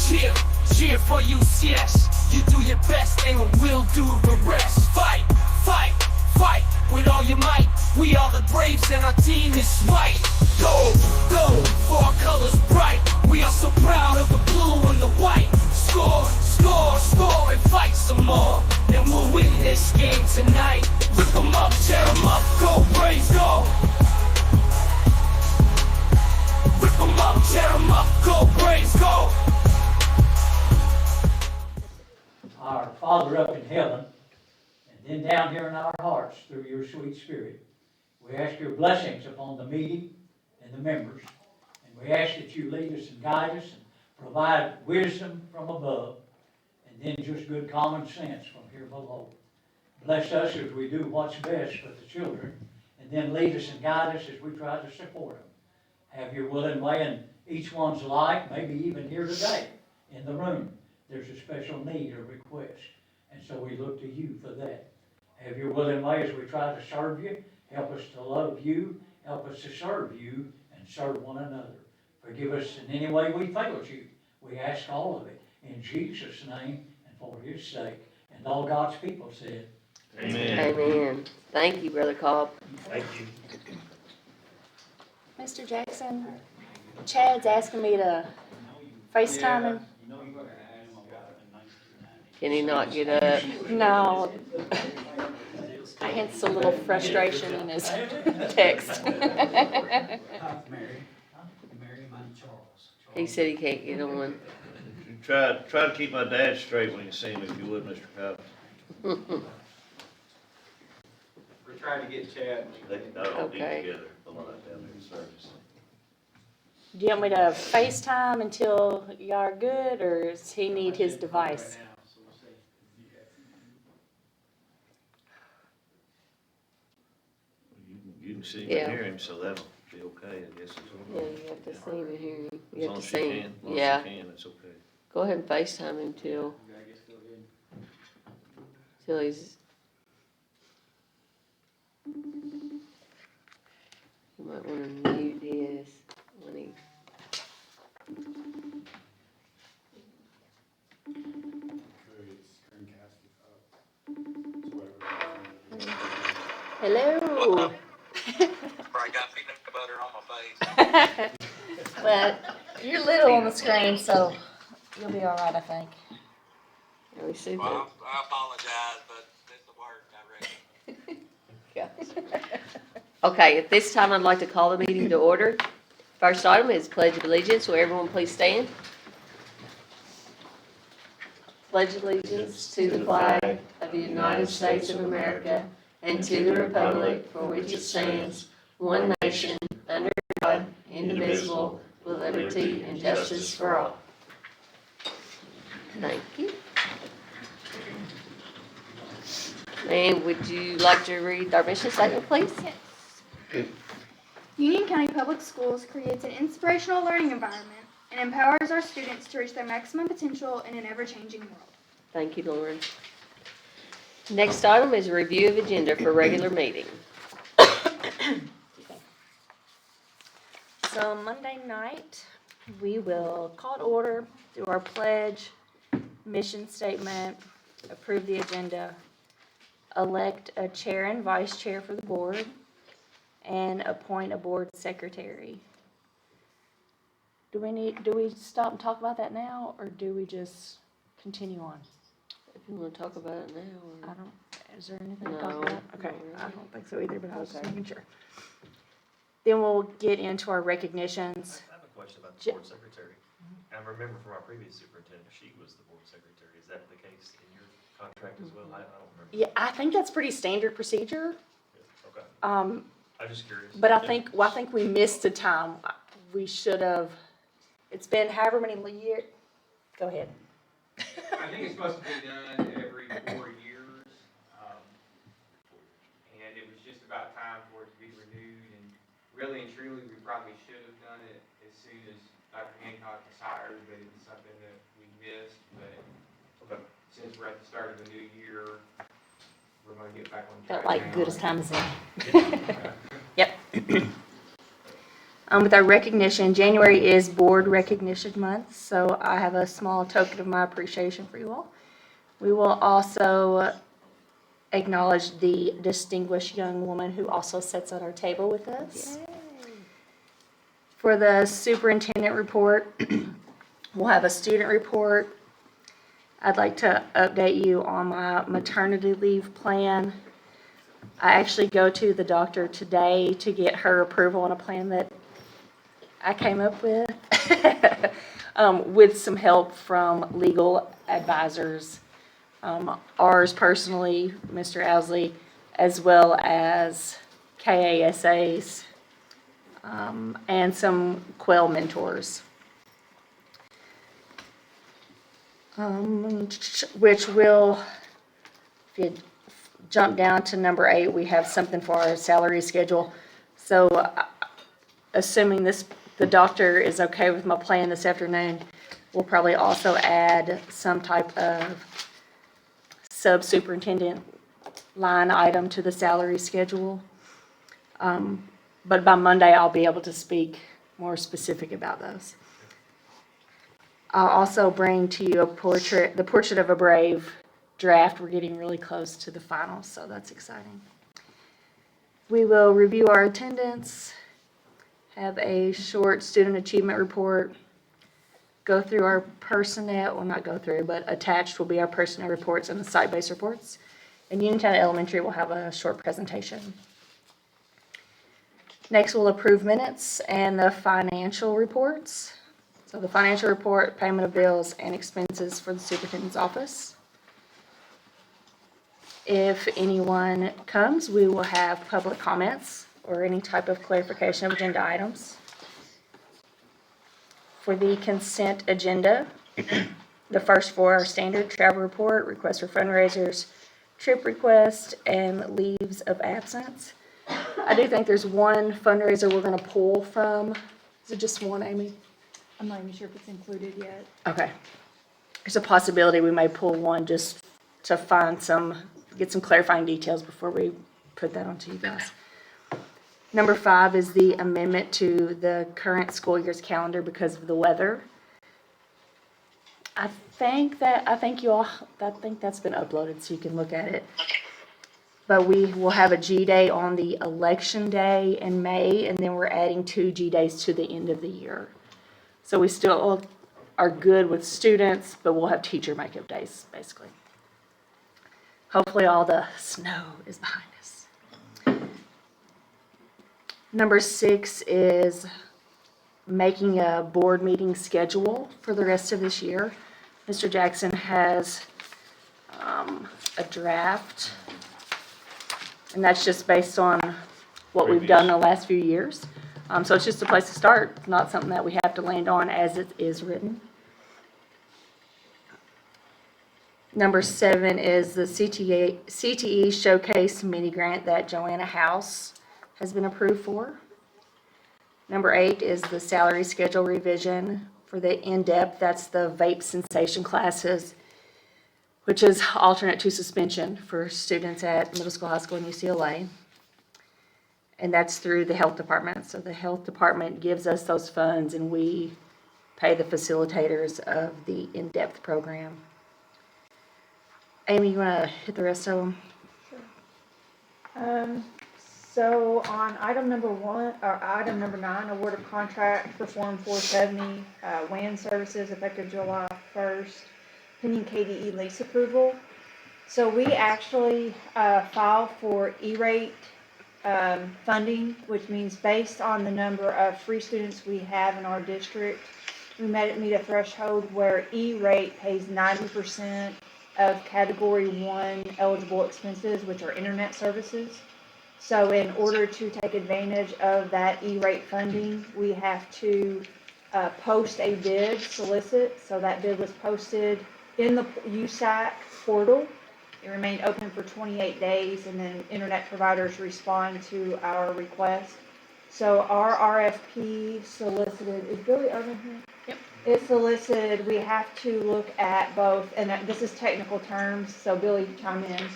Cheer, cheer for UCS. You do your best and we'll do the rest. Fight, fight, fight with all your might. We are the Braves and our team is white. Go, go, for our colors bright. We are so proud of the blue and the white. Score, score, score and fight some more. And we'll win this game tonight. Rip them up, tear them up, go Braves, go. Rip them up, tear them up, go Braves, go. Our Father up in heaven, and then down here in our hearts through your sweet Spirit, we ask your blessings upon the meeting and the members. And we ask that you lead us and guide us and provide wisdom from above, and then just good common sense from here below. Bless us as we do what's best for the children, and then lead us and guide us as we try to support them. Have your will and way in each one's life, maybe even here today in the room. There's a special need or request, and so we look to you for that. Have your will and way as we try to serve you. Help us to love you, help us to serve you, and serve one another. Forgive us in any way we failed you. We ask all of it in Jesus' name and for his sake. And all God's people said, Amen. Amen. Thank you, Brother Cobb. Thank you. Mr. Jackson, Chad's asking me to FaceTime him. Can he not get up? No. I hence a little frustration in his text. He said he can't get on. Try to keep my dad straight when you see him, if you would, Mr. Cobb. We're trying to get Chad. They can all be Okay. together a lot down there in service. Do you want me to FaceTime until y'all are good, or does he need his device? You can see him Yeah. and hear him, so that'll be okay, I guess. Yeah, you have to see him and hear him. As You have long to as see you him. can, as long Yeah. as you can, it's okay. Go ahead and FaceTime him till he's. You might want to mute his when he. Hello. Probably got peanut butter on my face. Well, you're little on the screen, so you'll be all right, I think. Let me see Well, I apologize, but this will work, I reckon. Okay, at this time, I'd like to call the meeting to order. First item is Pledge of Allegiance. Will everyone please stand? Pledge allegiance to the flag of the United States of America and to the republic for which it stands, one nation, under God, indivisible, with liberty and justice for all. Thank you. And would you like to read our mission statement, please? Yes. Union County Public Schools creates an inspirational learning environment and empowers our students to reach their maximum potential in an ever-changing world. Thank you, Lauren. Next item is a review of agenda for regular meeting. So Monday night, we will call to order, do our pledge, mission statement, approve the agenda, elect a chair and vice chair for the board, and appoint a board secretary. Do we stop and talk about that now, or do we just continue on? If you want to talk about it now, or Is there anything to No, talk about? not Okay, really. I don't think so either, but I was just Okay. making sure. Then we'll get into our recognitions. I have a question about Ja- the board secretary. I remember from our previous superintendent, she was the board secretary. Is that the case in your contract as well? I don't remember. Yeah, I think that's pretty standard procedure. Okay, Um, I'm just curious. but I think we missed a time. We should have, it's been however many years. Go ahead. I think it's supposed to be done every 4 years. And it was just about time for it to be renewed. And really and truly, we probably should have done it as soon as Dr. Hancock was hired, but it was something that we missed. But since we're at the start of the new year, we're gonna get back on track Felt like now. good as time as any. Yep. With our recognition, January is Board Recognition Month, so I have a small token of my appreciation for you all. We will also acknowledge the distinguished young woman who also sits at our table with us. For the superintendent report, we'll have a student report. I'd like to update you on my maternity leave plan. I actually go to the doctor today to get her approval on a plan that I came up with some help from legal advisors, ours personally, Mr. Owsley, as well as KASA's, and some Quell mentors. Which will, if you jump down to number 8, we have something for our salary schedule. So assuming the doctor is okay with my plan this afternoon, we'll probably also add some type of sub-superintendent line item to the salary schedule. But by Monday, I'll be able to speak more specific about those. I'll also bring to you the Portrait of a Brave draft. We're getting really close to the finals, so that's exciting. We will review our attendance, have a short student achievement report, go through our personnel, well, not go through, but attached will be our personnel reports and the site-based reports. And Uniontown Elementary will have a short presentation. Next, we'll approve minutes and the financial reports. So the financial report, payment of bills, and expenses for the superintendent's office. If anyone comes, we will have public comments or any type of clarification of agenda items. For the consent agenda, the first 4 are standard: travel report, request for fundraisers, trip request, and leaves of absence. I do think there's one fundraiser we're going to pull from. Is it just one, Amy? I'm not even sure if it's included yet. Okay. There's a possibility we may pull one just to get some clarifying details before we put that onto you guys. Number 5 is the amendment to the current school year's calendar because of the weather. I think that's been uploaded so you can look at it. But we will have a G day on the election day in May, and then we're adding 2 G days to the end of the year. So we still are good with students, but we'll have teacher makeup days, basically. Hopefully all the snow is behind us. Number 6 is making a board meeting schedule for the rest of this year. Mr. Jackson has a draft, and that's just based on what we've done the last few years. So it's just a place to start, not something that we have to land on as it is written. Number 7 is the CTE Showcase Mini Grant that Joanna House has been approved for. Number 8 is the salary schedule revision for the in-depth. That's the vape cessation classes, which is alternate to suspension for students at middle school, high school, and UCLA. And that's through the health department. So the health department gives us those funds and we pay the facilitators of the in-depth program. Amy, you want to hit the rest of them? Sure. So on item number 9, award of contract for Form 470, WAN services effective July 1st, pending KDE lease approval. So we actually filed for E-rate funding, which means based on the number of free students we have in our district, we meet a threshold where E-rate pays 90% of Category 1 eligible expenses, which are internet services. So in order to take advantage of that E-rate funding, we have to post a bid, solicit. So that bid was posted in the USAC portal. It remained open for 28 days, and then internet providers respond to our request. So our RFP solicited, is Billy Irvin here? Yep. It solicited, we have to look at both, and this is technical terms, so Billy chime in,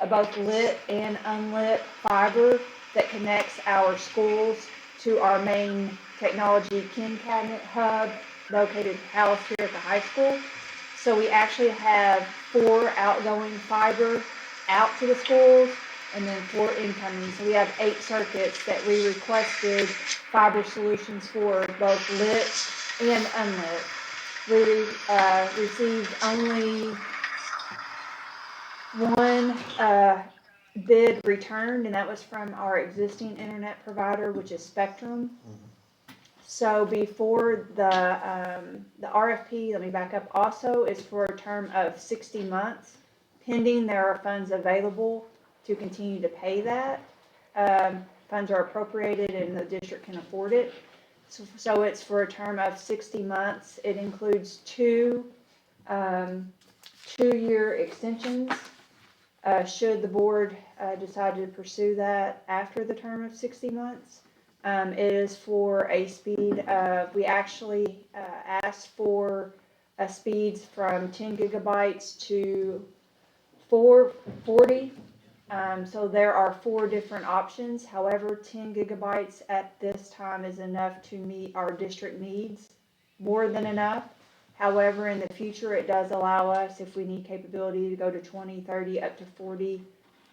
both lit and unlit fiber that connects our schools to our main technology Kin Cabinet Hub located housed here at the high school. So we actually have 4 outgoing fiber out to the schools and then 4 incoming. So we have 8 circuits that we requested fiber solutions for, both lit and unlit. We received only one bid returned, and that was from our existing internet provider, which is Spectrum. So before the RFP, let me back up, also is for a term of 60 months, pending there are funds available to continue to pay that. Funds are appropriated and the district can afford it. So it's for a term of 60 months. It includes 2 2-year extensions. Should the board decide to pursue that after the term of 60 months. It is for a speed of, we actually asked for speeds from 10 gigabytes to 440. So there are 4 different options. However, 10 gigabytes at this time is enough to meet our district needs, more than enough. However, in the future, it does allow us, if we need capability, to go to 20, 30, up to 40,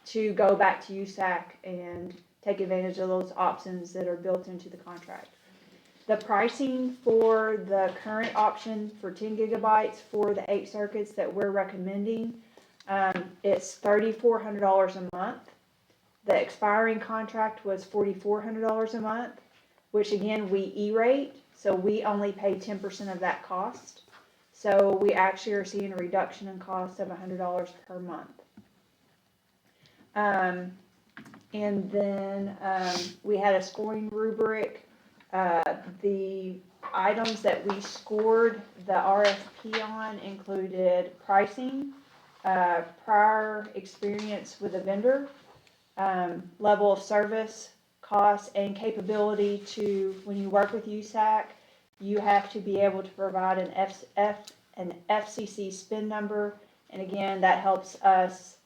to go back to USAC and take advantage of those options that are built into the contract. The pricing for the current option for 10 gigabytes for the 8 circuits that we're recommending, it's $3,400 a month. The expiring contract was $4,400 a month, which again, we E-rate, so we only pay 10% of that cost. So we actually are seeing a reduction in cost of $100 per month. And then we had a scoring rubric. The items that we scored the RFP on included pricing, prior experience with a vendor, level of service, cost, and capability to, when you work with USAC, you have to be able to provide an FCC SPIN number. And again, that helps us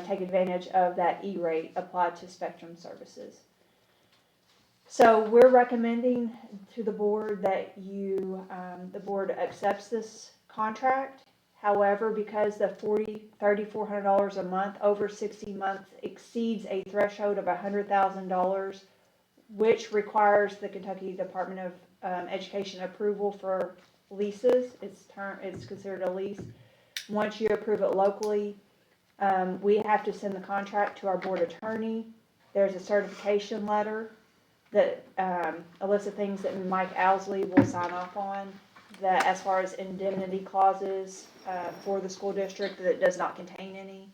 take advantage of that E-rate applied to Spectrum services. So we're recommending to the board that the board accepts this contract. However, because the $3,400 a month over 60 months exceeds a threshold of $100,000, which requires the Kentucky Department of Education approval for leases, it's considered a lease. Once you approve it locally, we have to send the contract to our board attorney. There's a certification letter that a list of things that Mike Owsley will sign off on, that as far as indemnity clauses for the school district, that it does not contain any,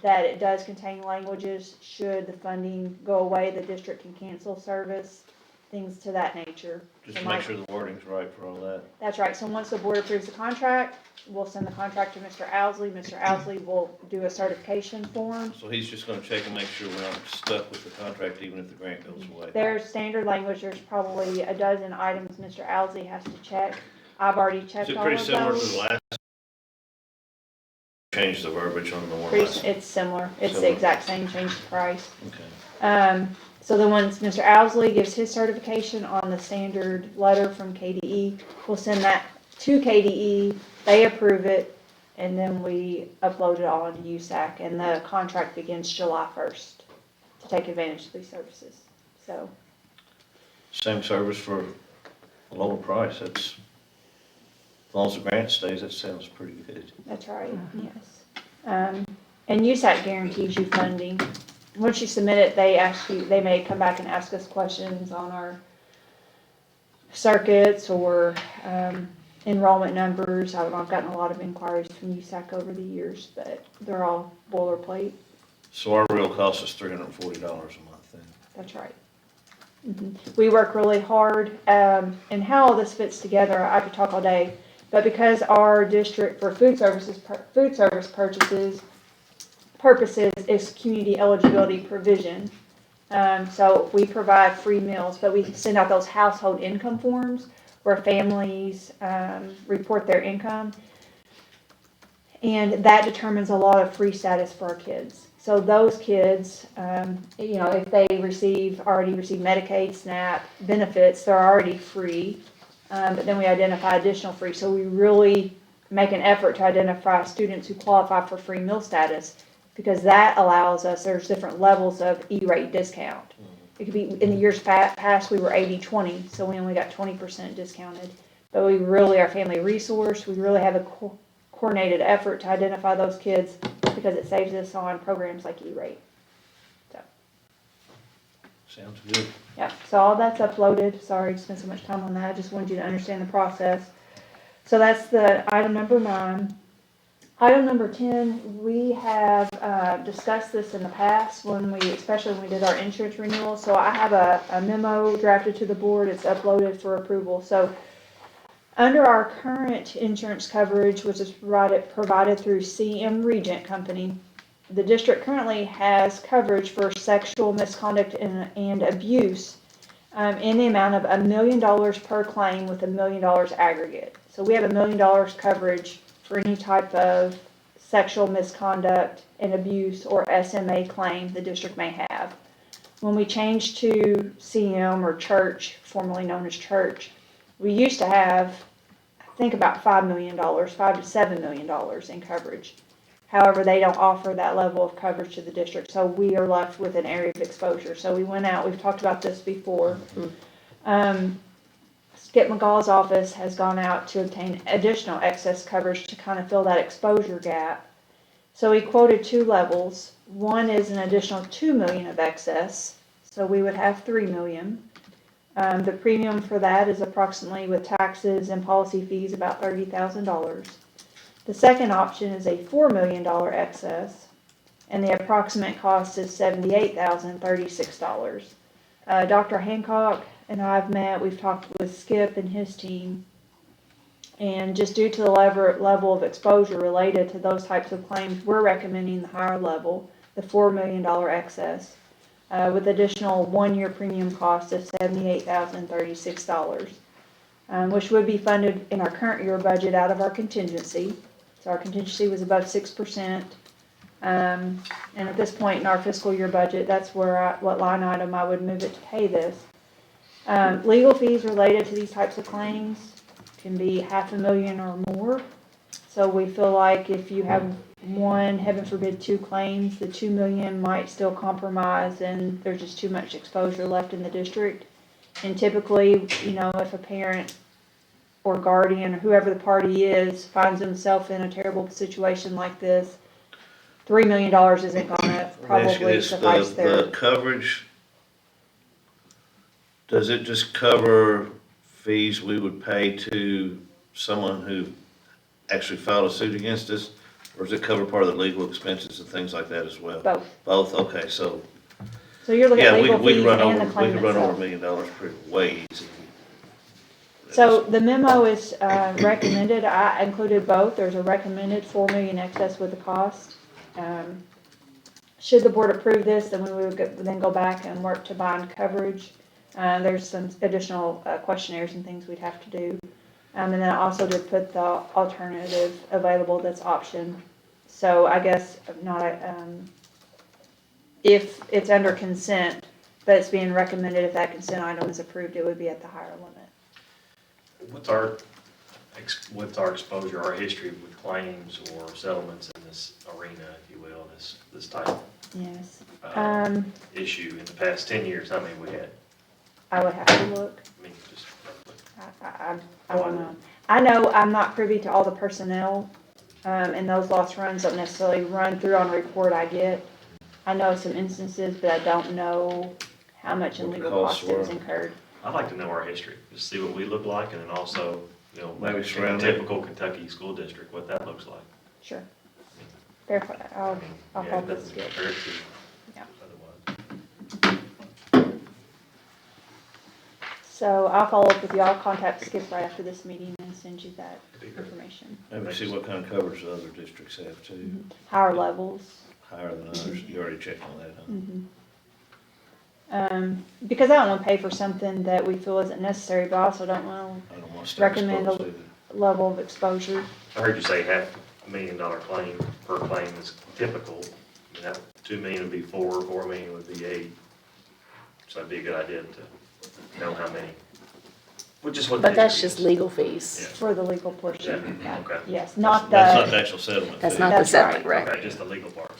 that it does contain languages, should the funding go away, the district can cancel service, things to that nature. Just So to make Mike- sure the wording's right for all that. That's right, so once the board approves the contract, we'll send the contract to Mr. Owsley. Mr. Owsley will do a certification form. So he's just gonna check and make sure we're not stuck with the contract even if the grant goes away. There's standard language, there's probably a dozen items Mr. Owsley has to check. I've already Is checked it all pretty of similar to those. the last? Change the verbiage on the one last. It's similar, it's the Similar. exact same, change the price. Okay. So then once Mr. Owsley gives his certification on the standard letter from KDE, we'll send that to KDE, they approve it, and then we upload it all into USAC, and the contract begins July 1st to take advantage of these services, so. Same service for a lower price, that's, as long as the grant stays, that sounds pretty good. That's right, yes. And USAC guarantees you funding. Once you submit it, they may come back and ask us questions on our circuits or enrollment numbers. I don't know, I've gotten a lot of inquiries from USAC over the years, but they're all boilerplate. So our real cost is $340 a month then? That's right. We work really hard, and how all this fits together, I could talk all day, but because our district for food service purposes is community eligibility provision. So we provide free meals, but we send out those household income forms where families report their income. And that determines a lot of free status for our kids. So those kids, if they already receive Medicaid, SNAP benefits, they're already free. But then we identify additional free. So we really make an effort to identify students who qualify for free meal status, because that allows us, there's different levels of E-rate discount. It could be, in the years past, we were 80-20, so we only got 20% discounted. But we really, our family resource, we really have a coordinated effort to identify those kids, because it saves us on programs like E-rate. Sounds good. Yeah, so all that's uploaded. Sorry to spend so much time on that. I just wanted you to understand the process. So that's the item number 9. Item number 10, we have discussed this in the past especially when we did our insurance renewal. So I have a memo drafted to the board. It's uploaded for approval. So under our current insurance coverage, which is provided through CM Regent Company, the district currently has coverage for sexual misconduct and abuse in the amount of $1 million per claim, with $1 million aggregate. So we have $1 million coverage for any type of sexual misconduct and abuse or SMA claim the district may have. When we changed to CM, or Church, formerly known as Church, we used to have, I think, about $5 million, $5 to $7 million in coverage. However, they don't offer that level of coverage to the district, so we are left with an area of exposure. So we went out, we've talked about this before. Skip McGall's office has gone out to obtain additional excess coverage to kind of fill that exposure gap. So we quoted 2 levels. One is an additional $2 million of excess, so we would have $3 million. The premium for that is approximately, with taxes and policy fees, about $30,000. The second option is a $4 million excess, and the approximate cost is $78,036. Dr. Hancock and I have met, we've talked with Skip and his team, and just due to the level of exposure related to those types of claims, we're recommending the higher level, the $4 million excess, with additional 1-year premium cost of $78,036, which would be funded in our current year budget out of our contingency. So our contingency was above 6%. And at this point in our fiscal year budget, that's what line item I would move it to pay this. Legal fees related to these types of claims can be $500,000 or more. So we feel like if you have one, heaven forbid, 2 claims, the $2 million might still compromise, and there's just too much exposure left in the district. And typically, if a parent or guardian or whoever the party is finds themselves in a terrible situation like this, $3 million isn't gonna probably suffice the coverage, does it just cover fees we would pay to someone who actually filed a suit against us? Or does it cover part of the legal expenses and things like that as well? Both. Both, okay, so, So you're looking yeah, at we legal fees could run and over, the claim we could run over $1 itself. million pretty way easy. So the memo is recommended. I included both. There's a recommended $4 million excess with the cost. Should the board approve this, then we would then go back and work to bind coverage. There's some additional questionnaires and things we'd have to do. And then I also did put the alternative available that's option. So I guess not, if it's under consent, but it's being recommended, if that consent item is approved, it would be at the higher limit. With our exposure, our history with claims or settlements in this arena, if you will, this type of Yes. issue in the past 10 years, how many we had? I would have to look. I mean, just roughly. I don't know. I know I'm not privy to all the personnel, and those loss runs don't necessarily run through on a report I get. I know some instances, but I don't know how much in What the legal costs costs it was were. incurred. I'd like to know our history, just see what we look like, and then also, Maybe in a surround it. typical Kentucky school district, what that looks like. Sure. Verify, I'll Yeah, follow it this doesn't good. compare to Yeah. otherwise. So I'll follow up with you. I'll contact Skip right after this meeting and send you that Be great. information. Maybe see what kind of coverage the other districts have too, Higher levels. higher than others. You already checked on that, huh? Because I don't want to pay for something that we feel isn't necessary, but I also don't want I don't want to Recommend exposed to a level of exposure. I heard you say $500,000 claim per claim is typical. And that 2 million would be 4, 4 million would be 8. So that'd be a good idea to know how many. Which is what. But the that's history just is. legal fees. Yeah. For the legal portion. Yeah, okay. Yes, not That's not the, the actual settlement That's fee. not the That's settlement, right. right? Okay, just the legal part.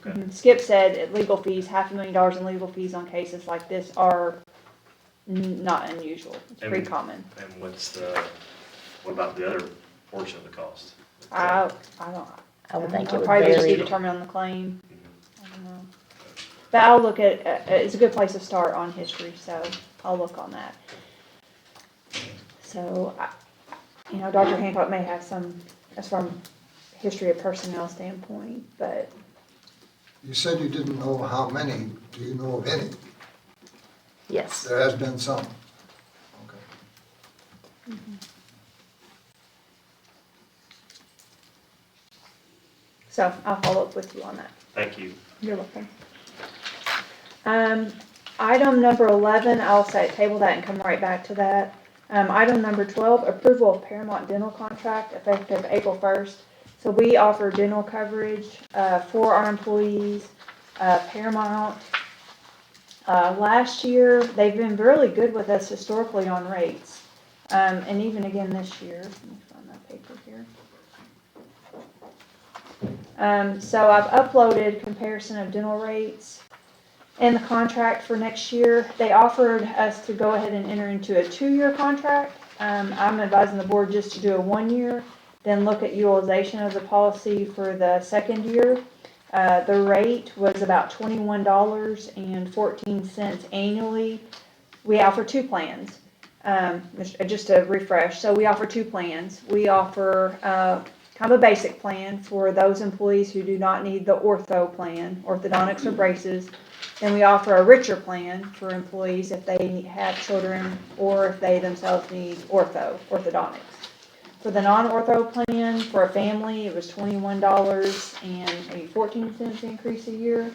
Okay. Skip said legal fees, $500,000 in legal fees on cases like this are not unusual. It's pretty And- common. And what about the other portion of the cost? I don't. I would think it It'll would probably just be vary. determined on the claim. Mhm. I don't know. But I'll look at, it's a good place to start on history, so I'll look on that. So, Dr. Hancock may have some, as from history of personnel standpoint, but You said you didn't know how many. Do you know of any? Yes. There has been some. Okay. so I'll follow up with you on that. Thank you. You're welcome. Item number 11, I'll say table that and come right back to that. Item number 12, approval of Paramount Dental contract effective April 1st. So we offer dental coverage for our employees. Paramount, last year, they've been really good with us historically on rates. And even again this year, let me find that paper here. So I've uploaded comparison of dental rates and the contract for next year. They offered us to go ahead and enter into a 2-year contract. I'm advising the board just to do a 1-year, then look at utilization of the policy for the 2nd year. The rate was about $21.14 annually. We offer 2 plans. Just to refresh, so we offer 2 plans. We offer kind of a basic plan for those employees who do not need the ortho plan, orthodontics or braces. Then we offer a richer plan for employees if they have children or if they themselves need orthodontics. For the non-ortho plan, for a family, it was $21.14 increase a year.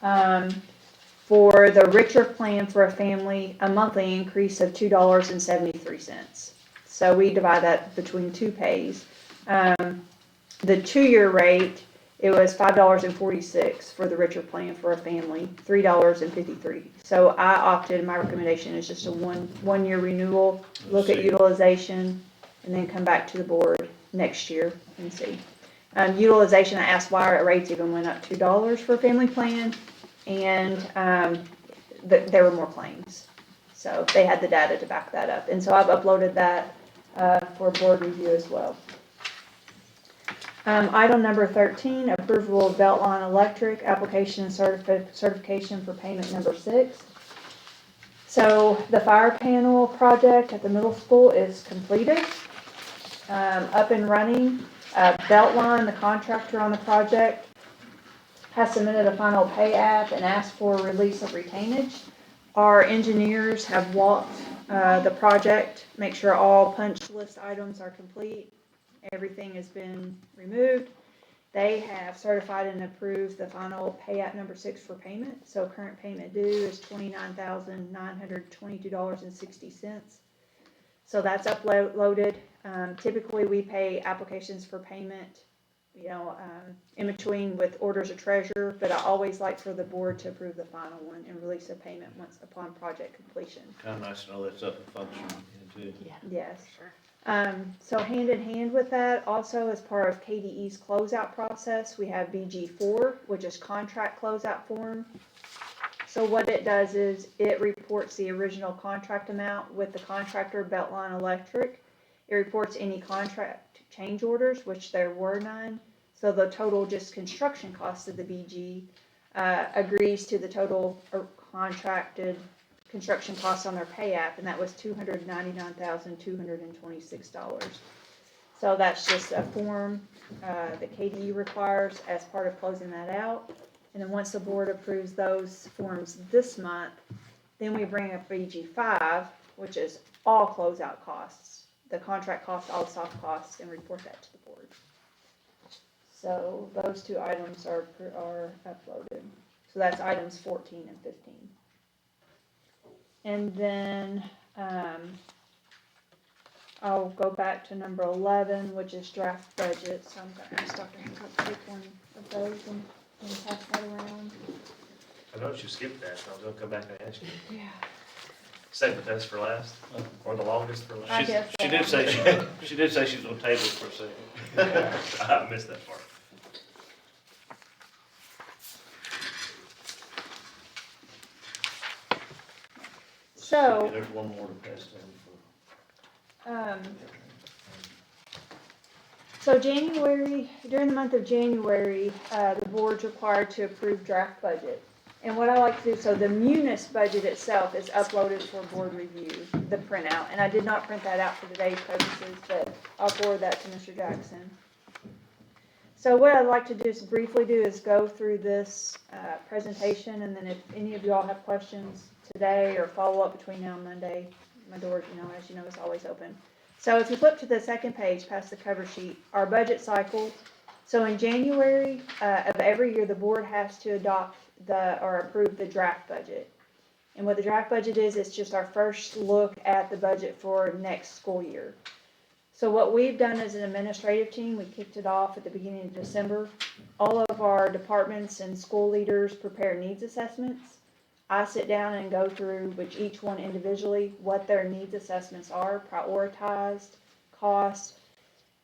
For the richer plan for a family, a monthly increase of $2.73. So we divide that between 2 pays. The 2-year rate, it was $5.46 for the richer plan for a family, $3.53. So I opted, my recommendation is just a one-year renewal, look at utilization, and then come back to the board next year and see. Utilization, I asked why our rates even went up $2 for a family plan, and there were more claims. So they had the data to back that up. And so I've uploaded that for board review as well. Item number 13, approval of Beltline Electric application and certification for payment number 6. So the fire panel project at the middle school is completed, up and running. Beltline, the contractor on the project, has submitted a final pay app and asked for release of retainage. Our engineers have walked the project, make sure all punch list items are complete. Everything has been removed. They have certified and approved the final pay app number 6 for payment. So current payment due is $29,922.60. So that's uploaded. Typically we pay applications for payment, in between with orders of treasurer, but I always like for the board to approve the final one and release a payment once upon project completion. Kind of nice to know that's up and functioning too. Yes. So hand in hand with that, also as part of KDE's closeout process, we have BG4, which is contract closeout form. So what it does is it reports the original contract amount with the contractor, Beltline Electric. It reports any contract change orders, which there were none. So the total just construction cost of the BG agrees to the total contracted construction costs on their pay app, and that was $299,226. So that's just a form that KDE requires as part of closing that out. And then once the board approves those forms this month, then we bring up BG5, which is all closeout costs, the contract costs, all soft costs, and report that to the board. So those 2 items are uploaded. So that's items 14 and 15. And then I'll go back to number 11, which is draft budget, so I'm gonna ask Dr. Hancock to take one of those and pass that around. I noticed you skipped that, so I was gonna come back and ask you. Yeah. Save the best for last, or the longest for I last. guess She so. did say, she did say she's gonna table it for a second. I missed that part. So, There's one more to pass down for. So January, during the month of January, the board's required to approve draft budget. And what I like to do, so the munis budget itself is uploaded for board review, the printout. And I did not print that out for today's purposes, but I'll forward that to Mr. Jackson. So what I'd like to do is briefly go through this presentation, and then if any of y'all have questions today or follow up between now and Monday, my door, as you know, is always open. So if you flip to the second page, past the cover sheet, our budget cycle. So in January of every year, the board has to adopt or approve the draft budget. And what the draft budget is, it's just our first look at the budget for next school year. So what we've done as an administrative team, we kicked it off at the beginning of December. All of our departments and school leaders prepare needs assessments. I sit down and go through, which each one individually, what their needs assessments are, prioritized, cost,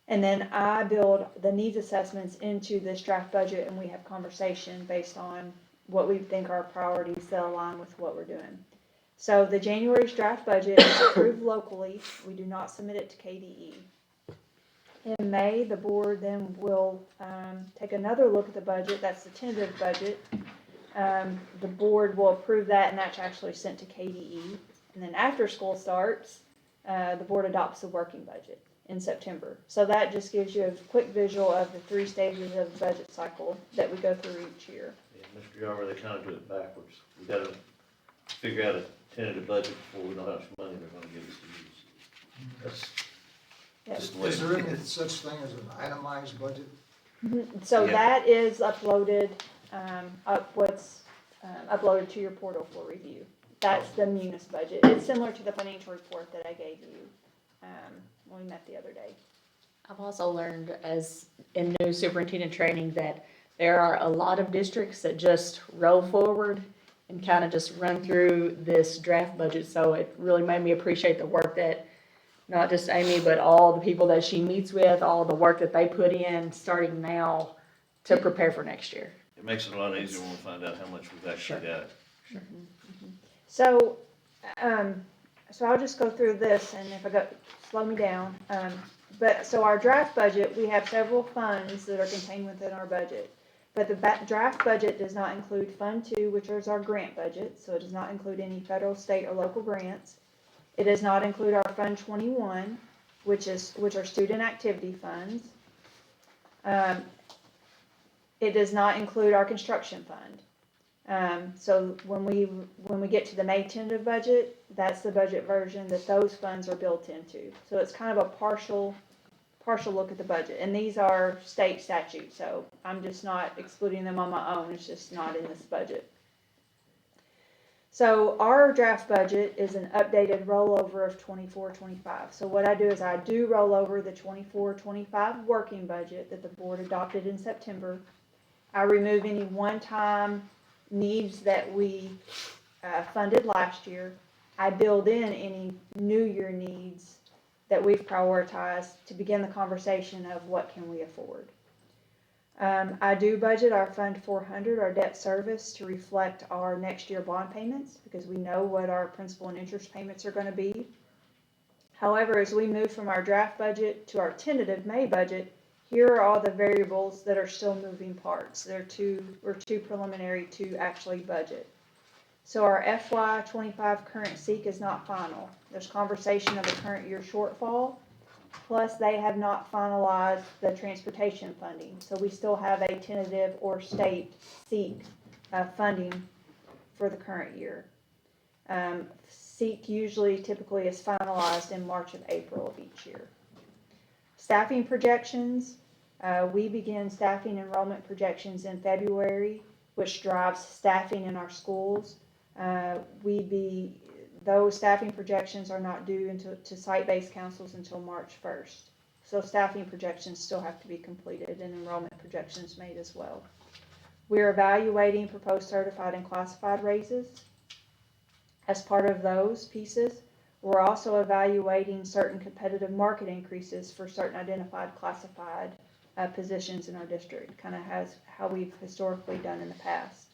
and then I build the needs assessments into this draft budget, and we have conversation based on what we think are priorities that align with what we're doing. So the January's draft budget is approved locally. We do not submit it to KDE. In May, the board then will take another look at the budget. That's the tentative budget. The board will approve that, and that's actually sent to KDE. And then after school starts, the board adopts the working budget in September. So that just gives you a quick visual of the 3 stages of the budget cycle that we go through each year. Yeah, Mr. Yarber, they kind of do it backwards. We gotta figure out a tentative budget before we know how much money they're gonna give us to use. That's just the way. Is there any such thing as an itemized budget? So Yeah. that is uploaded, uploaded to your portal for review. That's the munis budget. It's similar to the financial report that I gave you when we met the other day. I've also learned as in new superintendent training that there are a lot of districts that just roll forward and kind of just run through this draft budget. So it really made me appreciate the work that not just Amy, but all the people that she meets with, all the work that they put in starting now to prepare for next year. It makes it a lot easier when we find out how much we've actually got. So, so I'll just go through this, and if I go, slow me down. So our draft budget, we have several funds that are contained within our budget. But the draft budget does not include Fund 2, which is our grant budget, so it does not include any federal, state, or local grants. It does not include our Fund 21, which are student activity funds. It does not include our construction fund. So when we get to the May tentative budget, that's the budget version that those funds are built into. So it's kind of a partial look at the budget. And these are state statutes, so I'm just not excluding them on my own. It's just not in this budget. So our draft budget is an updated rollover of 24-25. So what I do is I do roll over the 24-25 working budget that the board adopted in September. I remove any one-time needs that we funded last year. I build in any new year needs that we've prioritized to begin the conversation of what can we afford. I do budget our Fund 400, our debt service, to reflect our next year bond payments because we know what our principal and interest payments are going to be. However, as we move from our draft budget to our tentative May budget, here are all the variables that are still moving parts. We're too preliminary to actually budget. So our FY25 current SEEK is not final. There's conversation of the current year shortfall, plus they have not finalized the transportation funding. So we still have a tentative or state SEEK funding for the current year. SEEK typically is finalized in March and April of each year. Staffing projections, we begin staffing enrollment projections in February, which drives staffing in our schools. those staffing projections are not due to site-based councils until March 1st. So staffing projections still have to be completed and enrollment projections made as well. We're evaluating proposed certified and classified raises. As part of those pieces, we're also evaluating certain competitive market increases for certain identified classified positions in our district, kind of has how we've historically done in the past.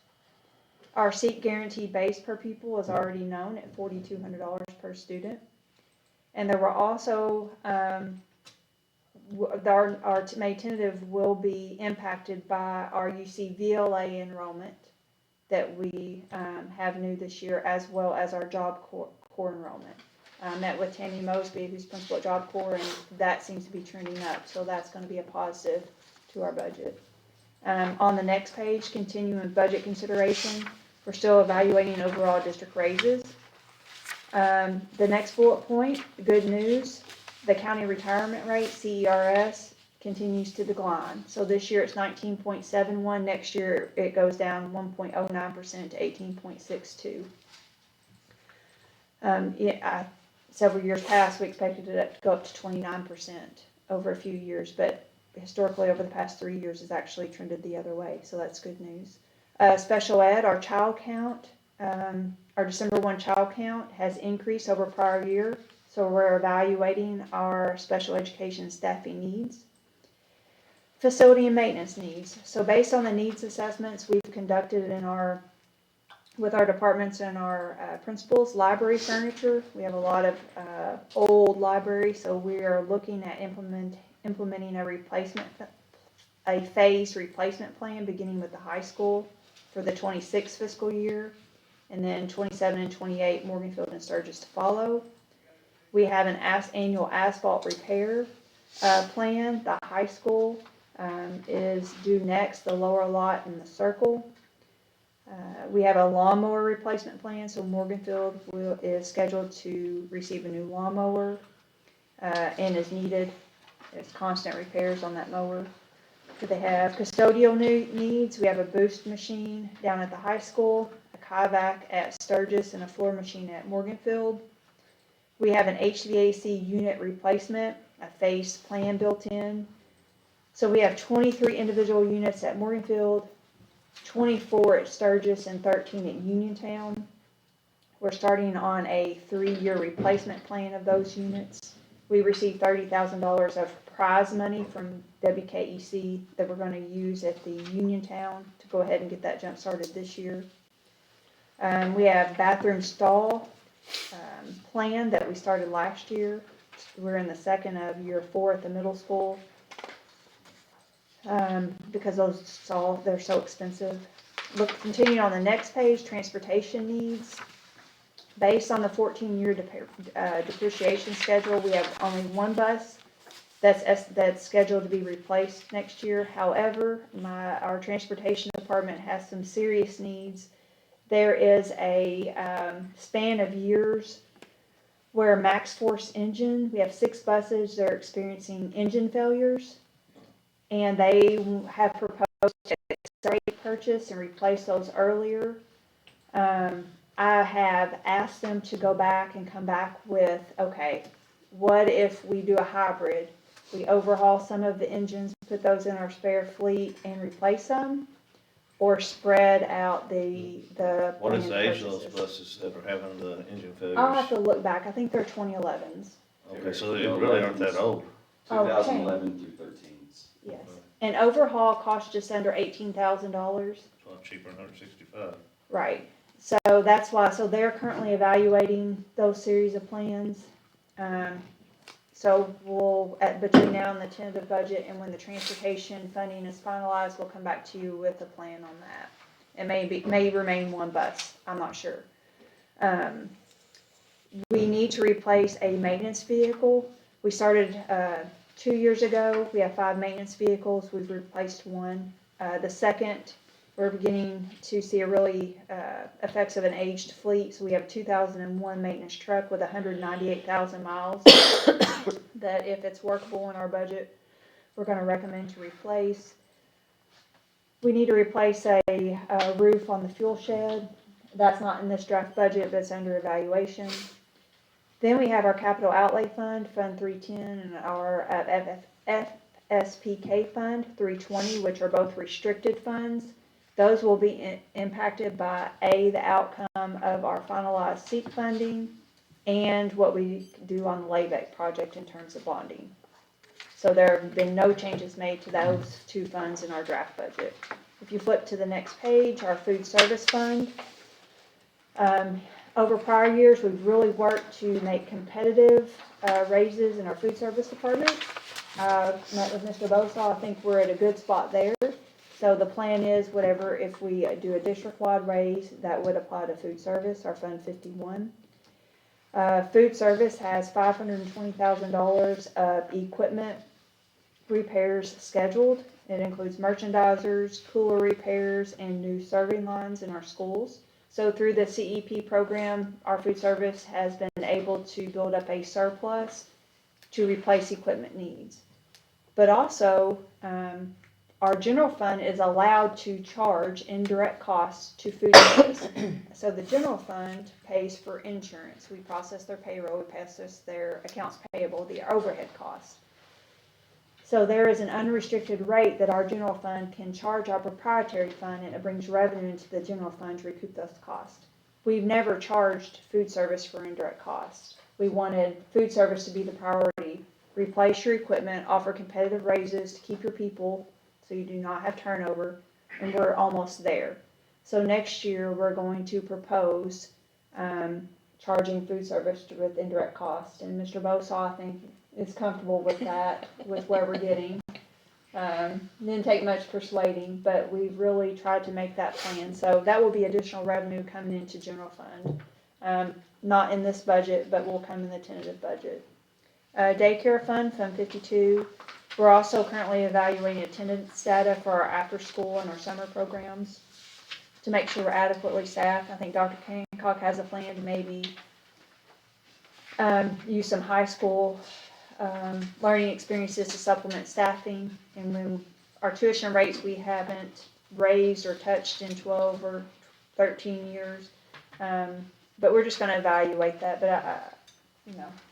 Our seat guarantee base per pupil is already known at $4,200 per student. And there were also, our May tentative will be impacted by our UC VLA enrollment that we have new this year, as well as our Job Corps enrollment. Met with Tammy Mosby, who's principal at Job Corps, and that seems to be trending up, so that's going to be a positive to our budget. On the next page, continuing budget consideration, we're still evaluating overall district raises. The next bullet point, good news, the county retirement rate, CERS, continues to decline. So this year it's 19.71, next year it goes down 1.09% to 18.62. Several years past, we expected it to go up to 29% over a few years, but historically over the past 3 years has actually trended the other way, so that's good news. Special ed, our child count, our December 1 child count has increased over prior year, so we're evaluating our special education staffing needs. Facility and maintenance needs. So based on the needs assessments we've conducted with our departments and our principals, library furniture, we have a lot of old libraries, so we are looking at implementing a phased replacement plan beginning with the high school for the 26 fiscal year, and then 27 and 28 Morganfield and Sturgis to follow. We have an annual asphalt repair plan. The high school is due next, the lower lot in the circle. We have a lawnmower replacement plan, so Morganfield is scheduled to receive a new lawnmower and is needed. There's constant repairs on that mower. So they have custodial needs. We have a boost machine down at the high school, a Kayak at Sturgis, and a floor machine at Morganfield. We have an HVAC unit replacement, a phased plan built in. So we have 23 individual units at Morganfield, 24 at Sturgis, and 13 at Uniontown. We're starting on a 3-year replacement plan of those units. We received $30,000 of prize money from WKEC that we're going to use at the Uniontown to go ahead and get that jump started this year. We have bathroom stall plan that we started last year. We're in the second of year 4 at the middle school because those stalls, they're so expensive. Continuing on the next page, transportation needs. Based on the 14-year depreciation schedule, we have only one bus that's scheduled to be replaced next year. However, our transportation department has some serious needs. There is a span of years where Max Force engine, we have 6 buses that are experiencing engine failures, and they have proposed to accelerate purchase and replace those earlier. I have asked them to go back and come back with, okay, what if we do a hybrid? We overhaul some of the engines, put those in our spare fleet and replace them, or spread out the What is the planned age of those purchases. buses that are having the engine failures? I'll have to look back. I think they're 2011s. Okay, so they really aren't that old. 2011 through 13s. Yes. And overhaul costs just under $18,000. It's a lot cheaper than 165. Right. So that's why, so they're currently evaluating those series of plans. So we'll, between now and the tentative budget and when the transportation funding is finalized, we'll come back to you with a plan on that. It may remain one bus, I'm not sure. We need to replace a maintenance vehicle. We started 2 years ago. We have 5 maintenance vehicles. We've replaced 1. The second, we're beginning to see a really effects of an aged fleet. So we have a 2001 maintenance truck with 198,000 miles that if it's workable in our budget, we're going to recommend to replace. We need to replace a roof on the fuel shed. That's not in this draft budget, but it's under evaluation. Then we have our capital outlay fund, Fund 310, and our FSPK Fund 320, which are both restricted funds. Those will be impacted by the outcome of our finalized SEEK funding and what we do on the Laybeck project in terms of bonding. So there have been no changes made to those two funds in our draft budget. If you flip to the next page, our food service fund. Over prior years, we've really worked to make competitive raises in our food service department. Met with Mr. Bosaw, I think we're at a good spot there. So the plan is if we do a district-wide raise, that would apply to food service, our Fund 51. Food service has $520,000 of equipment repairs scheduled. It includes merchandisers, cooler repairs, and new serving lines in our schools. So through the CEP program, our food service has been able to build up a surplus to replace equipment needs. But also, our general fund is allowed to charge indirect costs to food service. So the general fund pays for insurance. We process their payroll, we process their accounts payable, the overhead costs. So there is an unrestricted rate that our general fund can charge our proprietary fund, and it brings revenue into the general fund to recoup those costs. We've never charged food service for indirect costs. We wanted food service to be the priority. Replace your equipment, offer competitive raises to keep your people so you do not have turnover, and we're almost there. So next year we're going to propose charging food service with indirect costs, and Mr. Bosaw, I think, is comfortable with that, with where we're getting. Didn't take much persuading, but we've really tried to make that plan. So that will be additional revenue coming into general fund. Not in this budget, but will come in the tentative budget. Daycare fund, Fund 52. We're also currently evaluating attendance data for our after school and our summer programs to make sure we're adequately staffed. I think Dr. Hancock has a plan to maybe use some high school learning experiences to supplement staffing. And when our tuition rates, we haven't raised or touched in 12 or 13 years. But we're just going to evaluate that. But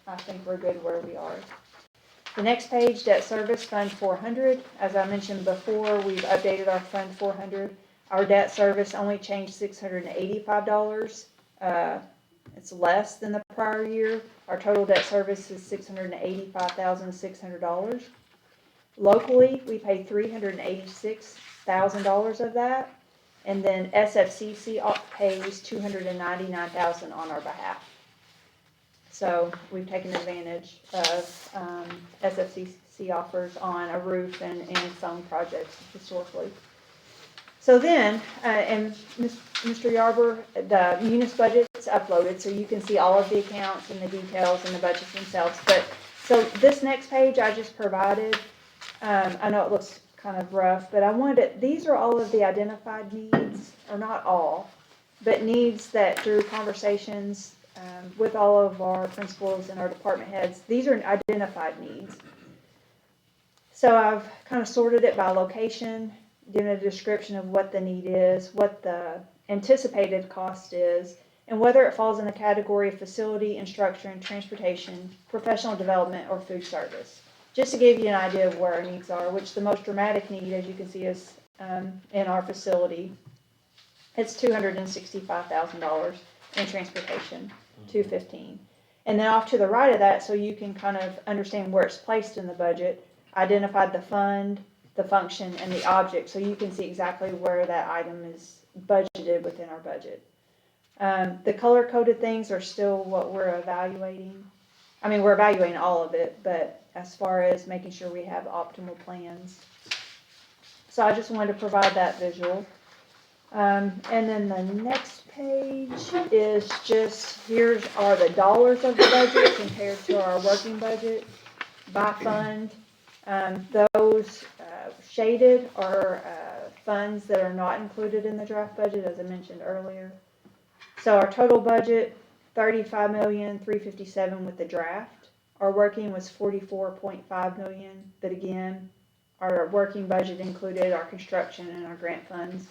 I think we're good where we are. The next page, debt service, Fund 400. As I mentioned before, we've updated our Fund 400. Our debt service only changed $685. It's less than the prior year. Our total debt service is $685,600. Locally, we pay $386,000 of that, and then SFCC pays $299,000 on our behalf. So we've taken advantage of SFCC offers on a roof and phone projects historically. So then, and Mr. Yarber, the munis budget's uploaded, so you can see all of the accounts and the details and the budgets themselves. But so this next page I just provided. I know it looks kind of rough, but I wanted it. These are all of the identified needs, or not all, but needs that through conversations with all of our principals and our department heads, these are identified needs. So I've kind of sorted it by location, given a description of what the need is, what the anticipated cost is, and whether it falls in the category of facility, instruction, and transportation, professional development, or food service. Just to give you an idea of where our needs are, which the most dramatic need, as you can see, is in our facility. It's $265,000 in transportation, $215,000. And then off to the right of that, so you can kind of understand where it's placed in the budget, identified the fund, the function, and the object, so you can see exactly where that item is budgeted within our budget. The color-coded things are still what we're evaluating. I mean, we're evaluating all of it, but as far as making sure we have optimal plans. So I just wanted to provide that visual. And then the next page is just, here are the dollars of the budget compared to our working budget by fund. Those shaded are funds that are not included in the draft budget, as I mentioned earlier. So our total budget, $35,357,000 with the draft. Our working was $44.5 million, but again, our working budget included our construction and our grant funds.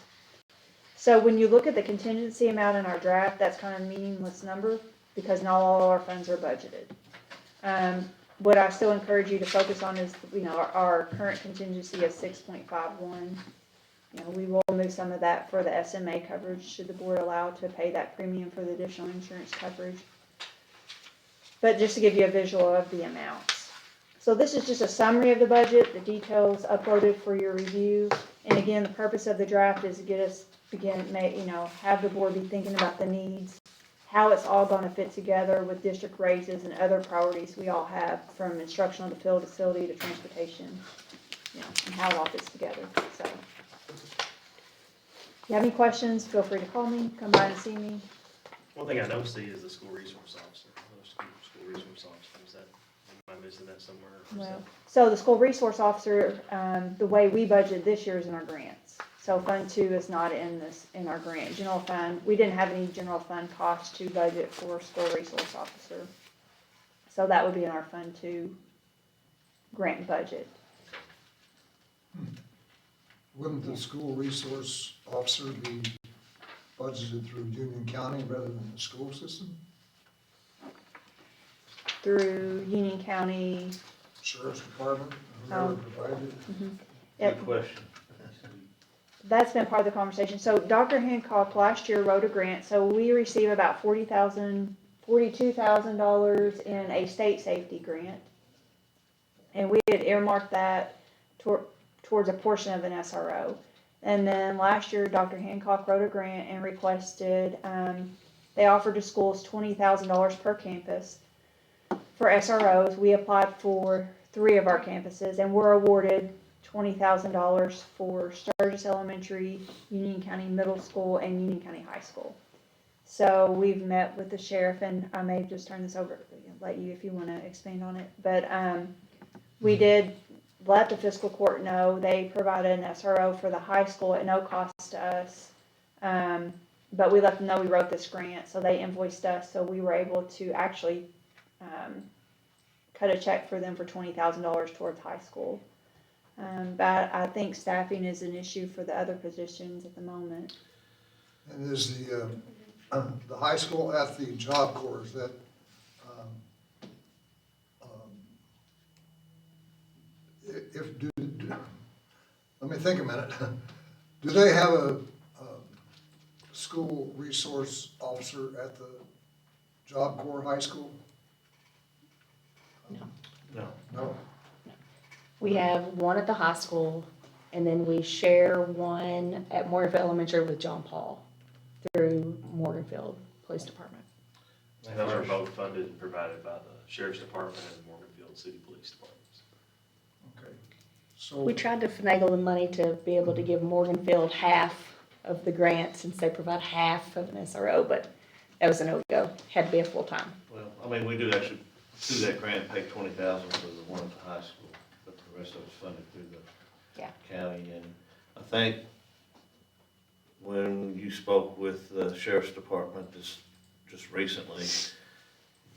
So when you look at the contingency amount in our draft, that's kind of a meaningless number because not all our funds are budgeted. What I still encourage you to focus on is, our current contingency of 6.51. We will move some of that for the SMA coverage, should the board allow to pay that premium for the additional insurance coverage. But just to give you a visual of the amounts. So this is just a summary of the budget, the details uploaded for your review. And again, the purpose of the draft is to get us have the board be thinking about the needs, how it's all gonna fit together with district raises and other priorities we all have, from instructional to field facility to transportation, and how it all fits together, so. If you have any questions, feel free to call me, come by and see me. One thing I don't see is the school resource officer, school resource officer, is that, am I missing that somewhere? Or is that- So the school resource officer, the way we budget this year is in our grants. So Fund 2 is not in our grant. General fund, we didn't have any general fund costs to budget for school resource officer. So that would be in our Fund 2 grant budget. Wouldn't the school resource officer be budgeted through Union County rather than the school system? Through Union County. Sheriff's Department, or whoever provided it? Good question. That's been part of the conversation. So Dr. Hancock last year wrote a grant, so we receive about $42,000 in a state safety grant. And we had earmarked that towards a portion of an SRO. And then last year, Dr. Hancock wrote a grant and requested, they offered to schools $20,000 per campus for SROs. We applied for 3 of our campuses and were awarded $20,000 for Sturgis Elementary, Union County Middle School, and Union County High School. So we've met with the sheriff, and I may just turn this over, let you if you want to expand on it. But we did let the fiscal court know. They provided an SRO for the high school at no cost to us. But we let them know we wrote this grant, so they invoiced us, so we were able to actually cut a check for them for $20,000 towards high school. But I think staffing is an issue for the other positions at the moment. And is the high school at the Job Corps, is that, let me think a minute. Do they have a school resource officer at the Job Corps High School? No. No? We have one at the high school, and then we share one at Morganfield Elementary with John Paul through Morganfield Police Department. And those are both funded and provided by the Sheriff's Department and Morganfield City Police Departments. Okay. So, We tried to finagle the money to be able to give Morganfield half of the grant since they provide half of an SRO, but that was a no-go. Had to be a full-time. Well, I mean, we do actually, through that grant, pay $20,000 for the one at the high school, but the rest of it's funded through the Yeah. county. And I think when you spoke with the sheriff's department just recently,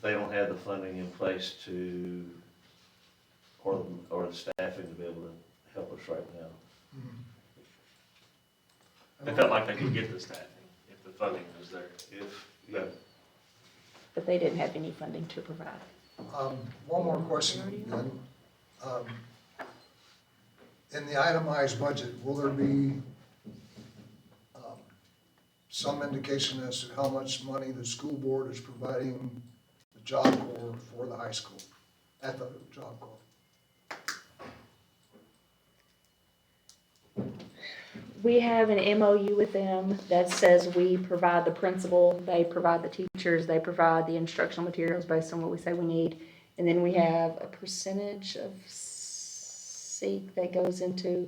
they don't have the funding in place or the staffing to be able to help us right now. They felt like they could get the staffing if the funding was there. But they didn't have any funding to provide. one more question then. In the itemized budget, will there be some indication as to how much money the school board is providing the Job Corps for the high school, at the Job Corps? We have an MOU with them that says we provide the principal, they provide the teachers, they provide the instructional materials based on what we say we need. And then we have a percentage of seat that goes into,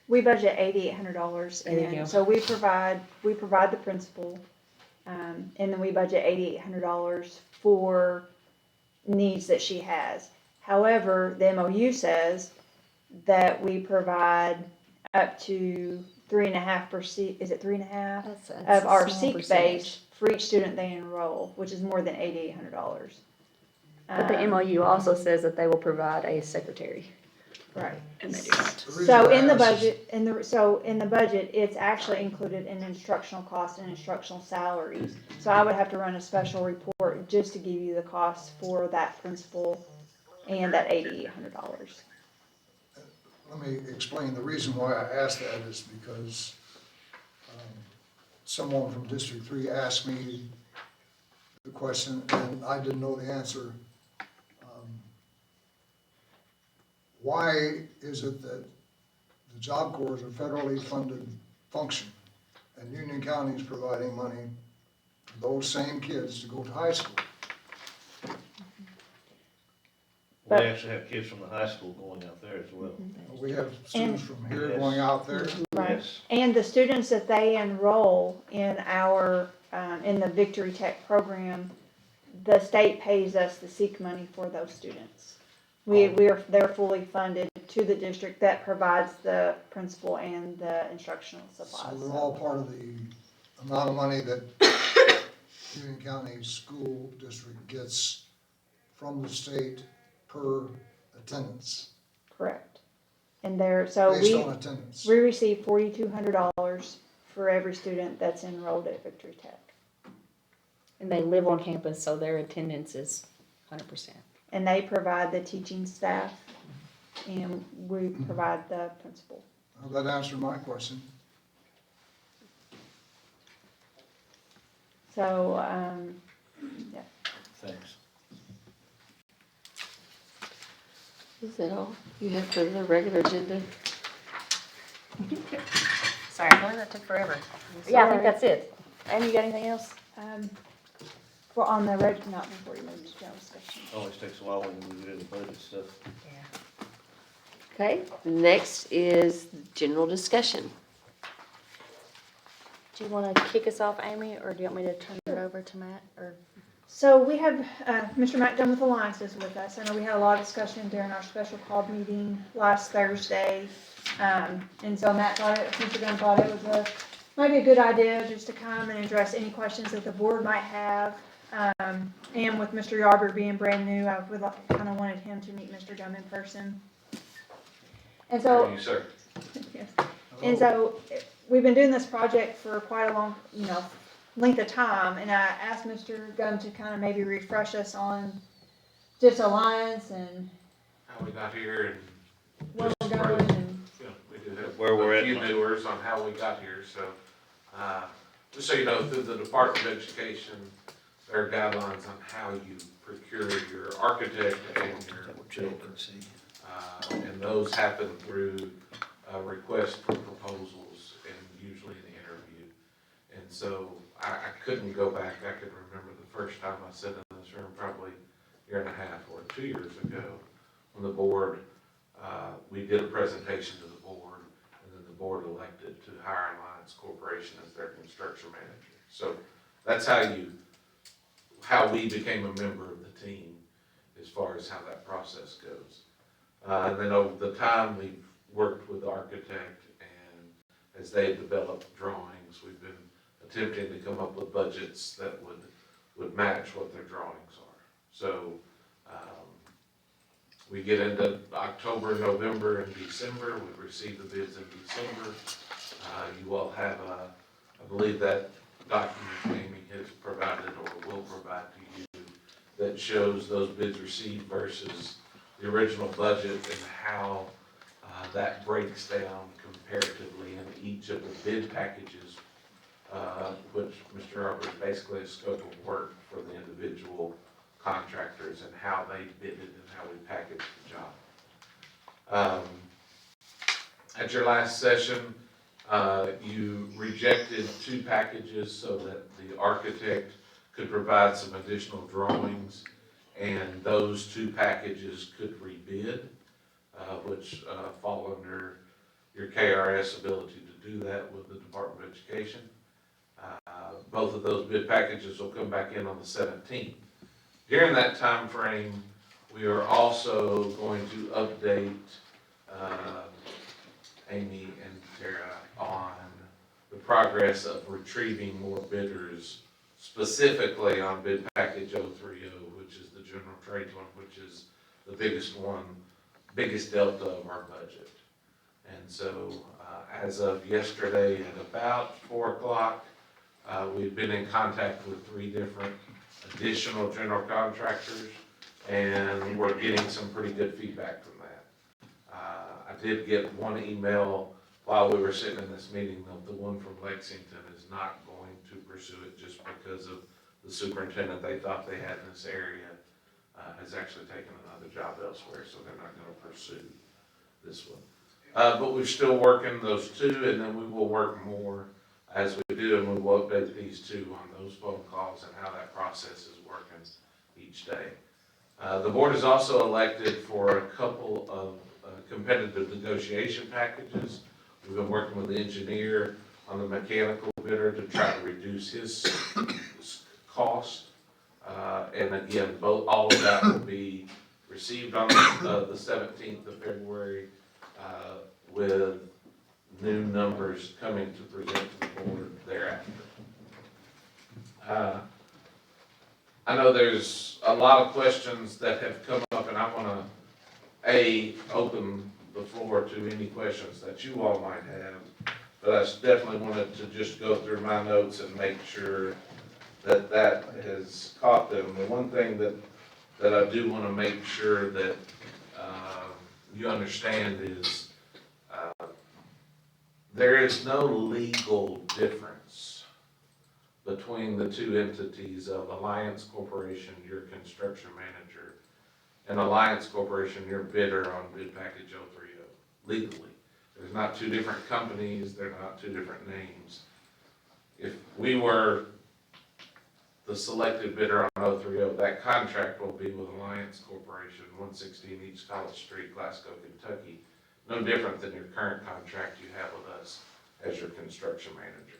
We budget $8,800, There you go. and so we provide the principal, and then we budget $8,800 for needs that she has. However, the MOU says that we provide up to 3.5%, is it 3.5? Of our seek base for each student they enroll, which is more than $8,800. But the MOU also says that they will provide a secretary. Right. And they do not. The reason So I in the ask is- budget, in the budget, it's actually included in instructional costs and instructional salaries. So I would have to run a special report just to give you the costs for that principal and that $8,800. Let me explain, the reason why I asked that is because someone from District 3 asked me the question, and I didn't know the answer. Why is it that the Job Corps is a federally funded function, and Union County is providing money for those same kids to go to high school? We actually have kids from the high school going out there as well. We have students from here Yes. going out there. Right. Yes. And the students that they enroll in our, in the Victory Tech program, the state pays us the SEEK money for those students. They're fully funded to the district that provides the principal and the instructional So supplies. they're all part of the amount of money that Union County School District gets from the state per attendance, Correct. And so based on attendance. we receive $4,200 for every student that's enrolled at Victory Tech. And they live on campus, so their attendance is 100%. And they provide the teaching staff, and we provide the principal. Well, that answered my question. So, Thanks. Is that all you have for the regular agenda? Sorry, that took forever. Yeah, I think that's it. And you got anything else? well, on the not before you move to general discussion. Always takes a while when we get into budget stuff. Yeah. Okay, next is general discussion. Do you want to kick us off, Amy, or do you want me to turn it over to Matt? Or So we have Mr. Matt Dunn with Alliances with us. I know we had a lot of discussion during our special called meeting last Thursday. And so Matt Mr. Dunn thought it was might be a good idea just to come and address any questions that the board might have. And with Mr. Yarber being brand new, I would kind of wanted him to meet Mr. Dunn in person. And so. You, sir. Yes. And so we've been doing this project for quite a long, length of time, and I asked Mr. Gunn to kind of maybe refresh us on just Alliance and How we got here where and we're going, and we do have Where we're a at few now. doers on how we got here, so, just so you know, through the Department of Education, there are guidelines on how you procure your architect and your builder. And those happen through a request for proposals and usually an interview. And so I couldn't go back, I could remember the first time I sat in this room, probably a year and a half or 2 years ago, when the board, we did a presentation to the board, and then the board elected to hire Alliance Corporation as their construction manager. So that's how we became a member of the team, as far as how that process goes. And then over the time, we've worked with the architect, and as they've developed drawings, we've been attempting to come up with budgets that would match what their drawings are. So, we get into October, November, and December, we receive the bids in December. You all have I believe that document Amy has provided or will provide to you that shows those bids received versus the original budget and how that breaks down comparatively in each of the bid packages, which Mr. Arbor is basically a scope of work for the individual contractors and how they bid it and how we package the job. At your last session, you rejected 2 packages so that the architect could provide some additional drawings, and those 2 packages could rebid, which fall under your KRS ability to do that with the Department of Education. Both of those bid packages will come back in on the 17th. During that time frame, we are also going to update Amy and Tara on the progress of retrieving more bidders, specifically on bid package 030, which is the general trades one, which is the biggest one biggest delta of our budget. And so, as of yesterday at about 4 o'clock, we've been in contact with 3 different additional general contractors, and we're getting some pretty good feedback from that. I did get one email while we were sitting in this meeting, the one from Lexington is not going to pursue it just because of the superintendent they thought they had in this area has actually taken another job elsewhere, so they're not gonna pursue this one. But we're still working those 2, and then we will work more as we do, and we will update these 2 on those phone calls and how that process is working each day. The board has also elected for a couple of competitive negotiation packages. We've been working with the engineer on the mechanical bidder to try to reduce his cost. And again, all of that will be received on the 17th of February with new numbers coming to present to the board thereafter. I know there's a lot of questions that have come up, and I want to, open the floor to any questions that you all might have. But I definitely wanted to just go through my notes and make sure that has caught them. The one thing that I do want to make sure that you understand is there is no legal difference between the 2 entities of Alliance Corporation, your construction manager, and Alliance Corporation, your bidder on bid package 030, legally. There's not 2 different companies, they're not 2 different names. If we were the selected bidder on 030, that contract will be with Alliance Corporation, 116 East College Street, Glasgow, Kentucky. No different than your current contract you have with us as your construction manager.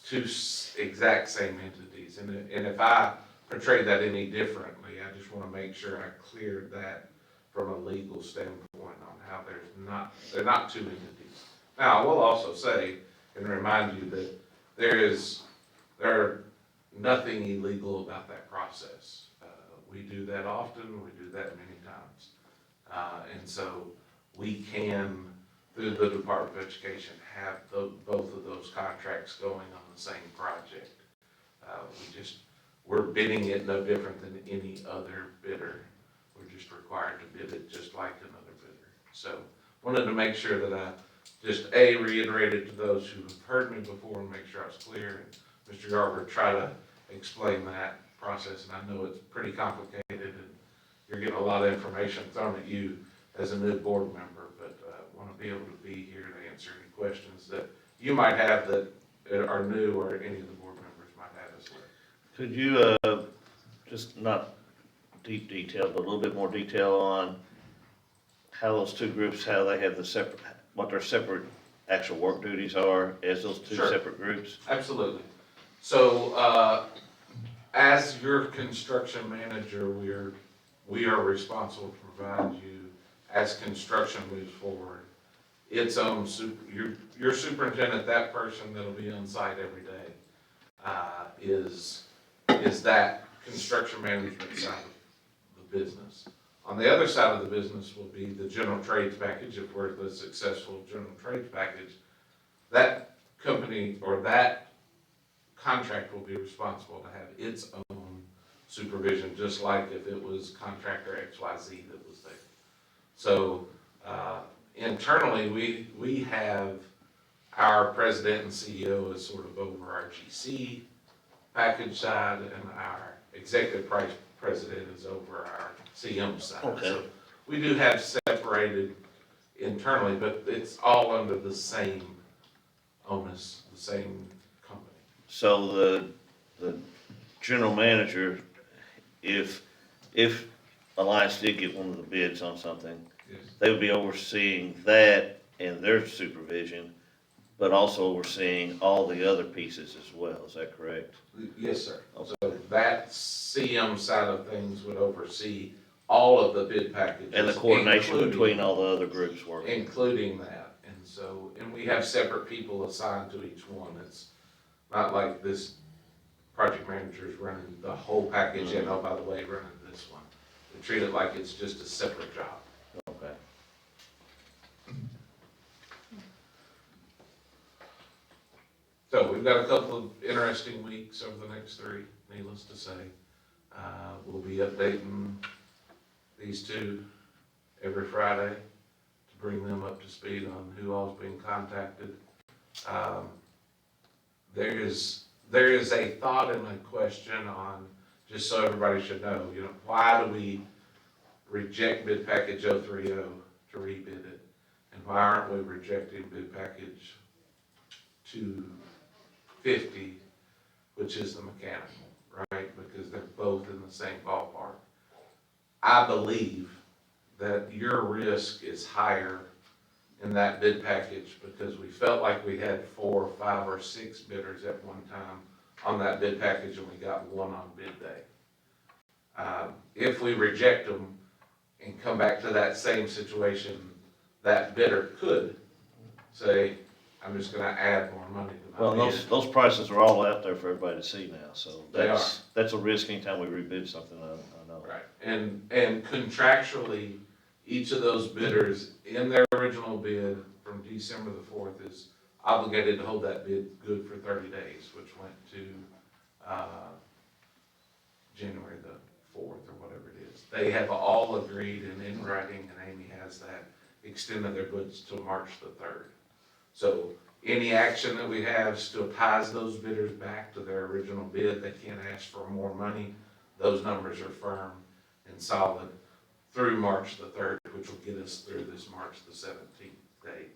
2 exact same entities. And if I portray that any differently, I just want to make sure I cleared that from a legal standpoint on how they're not 2 entities. Now, I will also say and remind you that there are nothing illegal about that process. We do that often, we do that many times. And so we can, through the Department of Education, have both of those contracts going on the same project. We're bidding it no different than any other bidder. We're just required to bid it just like another bidder. So wanted to make sure that I just reiterated to those who have heard me before and make sure I was clear. And Mr. Garber, try to explain that process. And I know it's pretty complicated and you're getting a lot of information thrown at you as a new board member, but want to be able to be here to answer any questions that you might have that are new or any of the board members might have as well. Could you, just not deep detail, but a little bit more detail on how those 2 groups, how they have the separate, what their separate actual work duties are as those 2 Sure. separate groups? Absolutely. So, as your construction manager, we are responsible to provide you, as construction moves forward, its own your superintendent, that person that'll be on site every day, is that construction management side of the business. On the other side of the business will be the general trades package. If we're the successful general trades package, that company or that contract will be responsible to have its own supervision, just like if it was contractor XYZ that was there. So internally, we have our president and CEO as sort of over our GC package side, and our executive price president is over our CM side. Okay. So we do have separated internally, but it's all under the same onus, the same company. So the general manager, if Alliance did get one of the bids on something, Yes. they would be overseeing that and their supervision, but also overseeing all the other pieces as well, is that correct? Yes, sir. Okay. So that CM side of things would oversee all of the bid packages. And the coordination including- between all the other groups working? Including that. And so, and we have separate people assigned to each one. It's not like this project manager is running the whole package and, oh, by the way, running this one. They treat it like it's just a separate job. Okay. got a couple of interesting weeks over the next three, needless to say. We'll be updating these two every Friday to bring them up to speed on who all's being contacted. There is a thought and a question on, just so everybody should know, why do we reject bid package 030 to rebid it? And why aren't we rejecting bid package 250, which is the mechanical, right? Because they're both in the same ballpark. I believe that your risk is higher in that bid package because we felt like we had 4, 5, or 6 bidders at one time on that bid package and we got one on bid day. If we reject them and come back to that same situation, that bidder could say, I'm just gonna add more money to my Well, bid. those prices are all out there for everybody to see now, so They that's a risk anytime we rebid something, I know. Right, and contractually, each of those bidders in their original bid from December the 4th is obligated to hold that bid good for 30 days, which went to, January the 4th or whatever it is. They have all agreed and in writing, and Amy has that, extended their bids till March the 3rd. So any action that we have still ties those bidders back to their original bid. They can't ask for more money. Those numbers are firm and solid through March the 3rd, which will get us through this March the 17th date.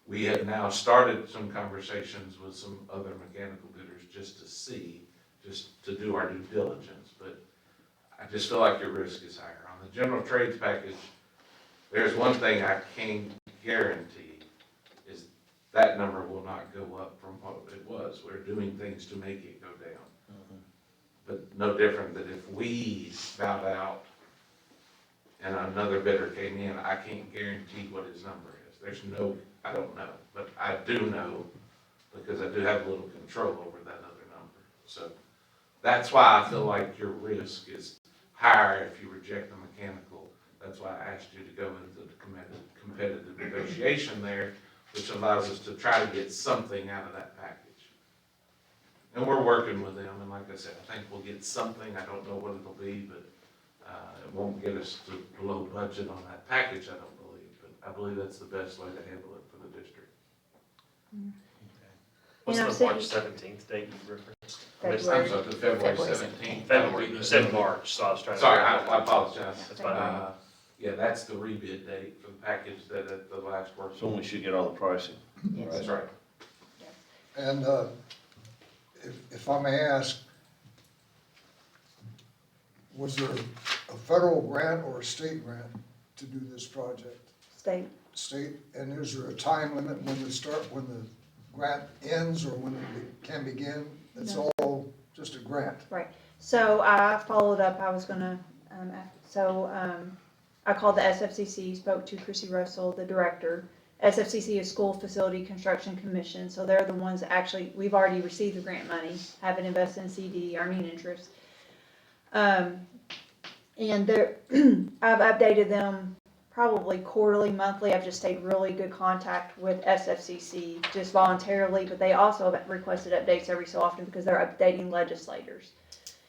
We have now started some conversations with some other mechanical bidders just to do our due diligence, but I just feel like your risk is higher. On the general trades package, there's one thing I can guarantee, is that number will not go up from what it was. We're doing things to make it go down. But no different than if we bowed out and another bidder came in, I can't guarantee what his number is. I don't know, but I do know because I do have a little control over that other number. So that's why I feel like your risk is higher if you reject the mechanical. That's why I asked you to go into the competitive negotiation there, which allows us to try to get something out of that package. And we're working with them, and like I said, I think we'll get something. I don't know what it'll be, but it won't get us to below budget on that package, I don't believe. But I believe that's the best way to handle it for the district. What's And the I'm March 17th date you referenced? I'm February. sorry, the February February 17th. February, you said March, so I was trying to. Sorry, I apologize. That's fine. Yeah, that's the rebid date for the package that at the last work. So we should get all the pricing. That's right. And if I may ask, was there a federal grant or a state grant to do this project? State. State, and is there a time limit when the grant ends or when it can begin? It's No. all just a grant. Right, so I followed up, I was gonna, I called the SFCC, spoke to Chrissy Russell, the director. SFCC is School Facility Construction Commission, so they're the ones that actually, we've already received the grant money, haven't invested in CD, earning interest. And they're, I've updated them probably quarterly, monthly. I've just stayed really good contact with SFCC just voluntarily, but they also have requested updates every so often because they're updating legislators.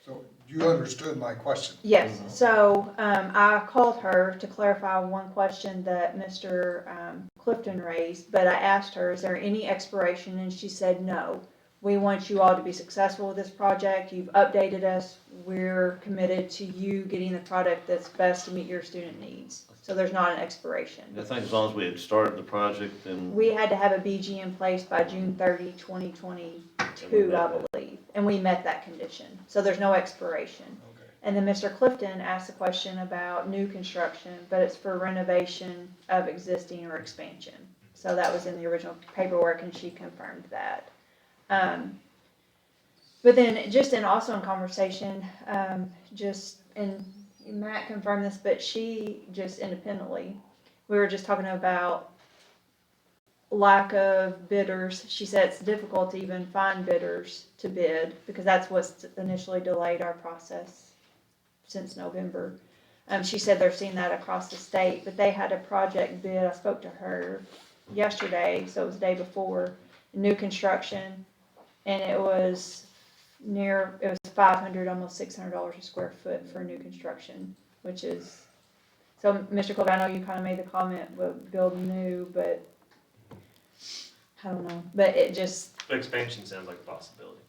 So you understood my question? Yes, so I called her to clarify one question that Mr. Clifton raised, but I asked her, is there any expiration? And she said, no. We want you all to be successful with this project. You've updated us. We're committed to you getting the product that's best to meet your student needs. So there's not an expiration. I think as long as we had started the project, then We had to have a BG in place by June 30, 2022, I believe, and we met that condition. So there's no expiration. Okay. And then Mr. Clifton asked a question about new construction, but it's for renovation of existing or expansion. So that was in the original paperwork, and she confirmed that. But then just also in conversation, and Matt confirmed this, but she just independently, we were just talking about lack of bidders. She said it's difficult to even find bidders to bid because that's what's initially delayed our process since November. She said they're seeing that across the state, but they had a project bid. I spoke to her yesterday, so it was the day before, new construction, and it was 500, almost $600 a square foot for new construction, which is, so Mr. Colby, I know you kind of made the comment, build new, but I don't know, but it just, Expansion sounds like a possibility.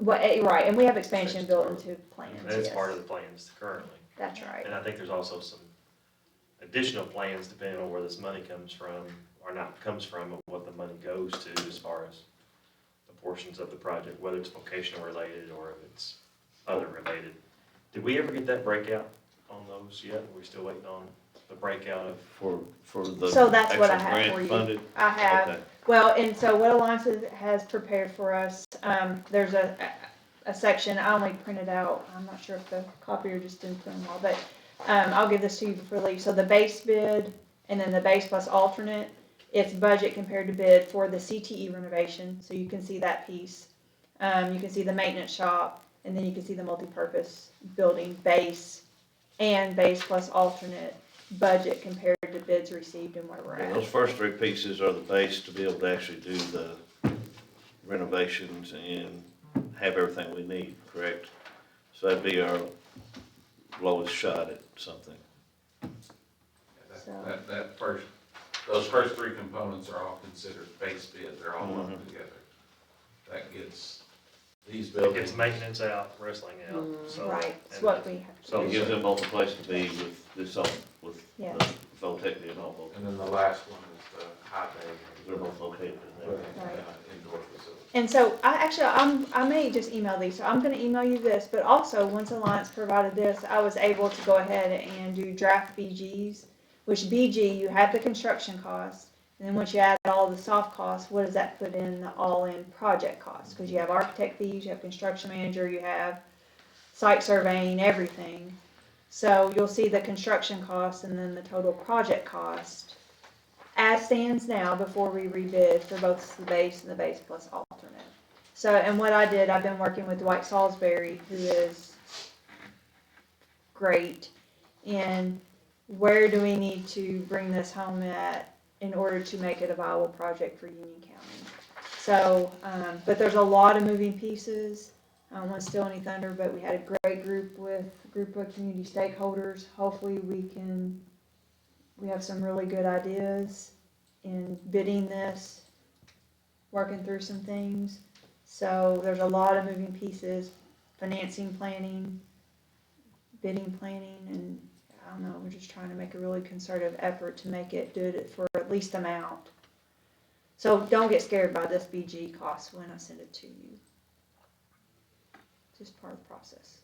right, and we have expansion Expansion's built part of into plans, And it's yes. part of the plans currently. That's right. And I think there's also some additional plans depending on where this money comes from, or not comes from, and what the money goes to as far as the portions of the project, whether it's vocational related or if it's other related. Did we ever get that breakout on those yet? Are we still waiting on the breakout of? For the So that's what I actual have grant for you. funded? I have, Okay. well, and so what Alliance has prepared for us, there's a section, I only printed out, I'm not sure if the copier just didn't print them all, but, I'll give this to you before leave. So the base bid, and then the base plus alternate, it's budget compared to bid for the CTE renovation, so you can see that piece. You can see the maintenance shop, and then you can see the multipurpose building base and base plus alternate budget compared to bids received and where we're And at. those first three pieces are the base to be able to actually do the renovations and have everything we need, correct? So that'd be our lowest shot at something. So- Those first three components are all considered base bid, they're all lumped together. That gets these It buildings. gets maintenance out, wrestling out, so. Right, it's and- what we have to So it do. gives them both a place to be with this, with Yeah. the Votech and all both. And then the last one is the high bay. They're both located in there. Right. Indoor facility. And so I may just email these, so I'm gonna email you this, but also, once Alliance provided this, I was able to go ahead and do draft BGs, which BG, you have the construction cost, and then once you add all the soft costs, what does that put in the all-in project cost? Cause you have architect fees, you have construction manager, you have site surveying, everything. So you'll see the construction cost and then the total project cost as stands now before we rebid for both the base and the base plus alternate. So, and what I did, I've been working with Dwight Salisbury, who is great, in where do we need to bring this home at in order to make it a viable project for Union County. So, but there's a lot of moving pieces. I don't want to steal any thunder, but we had a great group of community stakeholders. Hopefully we have some really good ideas in bidding this, working through some things. So there's a lot of moving pieces, financing planning, bidding planning, and I don't know, we're just trying to make a really concerted effort to make it, do it for at least amount. So don't get scared by this BG cost when I send it to you. Just part of the process.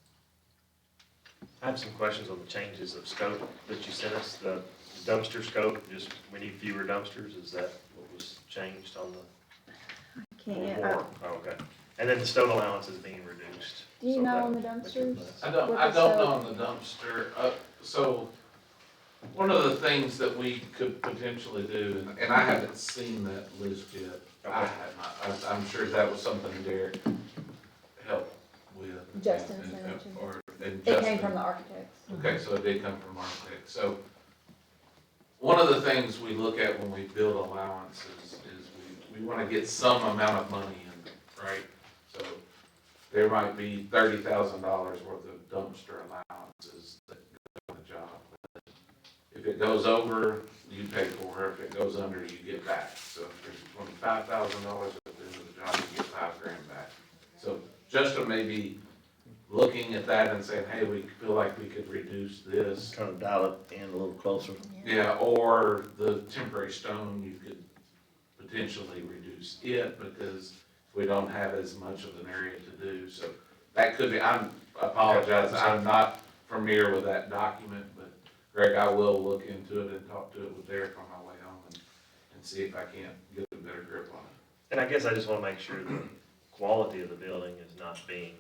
I have some questions on the changes of scope that you sent us, the dumpster scope, just, we need fewer dumpsters, is that what was changed on the? Can't, Or- Oh, okay, and then the stone allowance is being reduced. do you so know that on the would make it dumpsters? less. I don't What know the on the dumpster, so, one of the things that we could potentially do, and I haven't seen that list yet. I have not, I'm sure that was something Derek helped with. Justin and- sent it to me. or- and It came Justin. from the architects. Okay, so it did come from architects. So one of the things we look at when we build allowances is we want to get some amount of money in, right? So there might be $30,000 worth of dumpster allowances that go on the job. If it goes over, you pay for it. If it goes under, you get back. So if there's $25,000 at the end of the job, you get $5,000 back. So just to maybe looking at that and saying, hey, we feel like we could reduce this. Trying to dial it in a little closer. Yeah, or the temporary stone, you could potentially reduce it because we don't have as much of an area to do. So that could be, I apologize, I'm not familiar with that document, but Greg, I will look into it and talk to it with Derek on my way home and see if I can't get a better grip on it. And I guess I just want to make sure the quality of the building is not being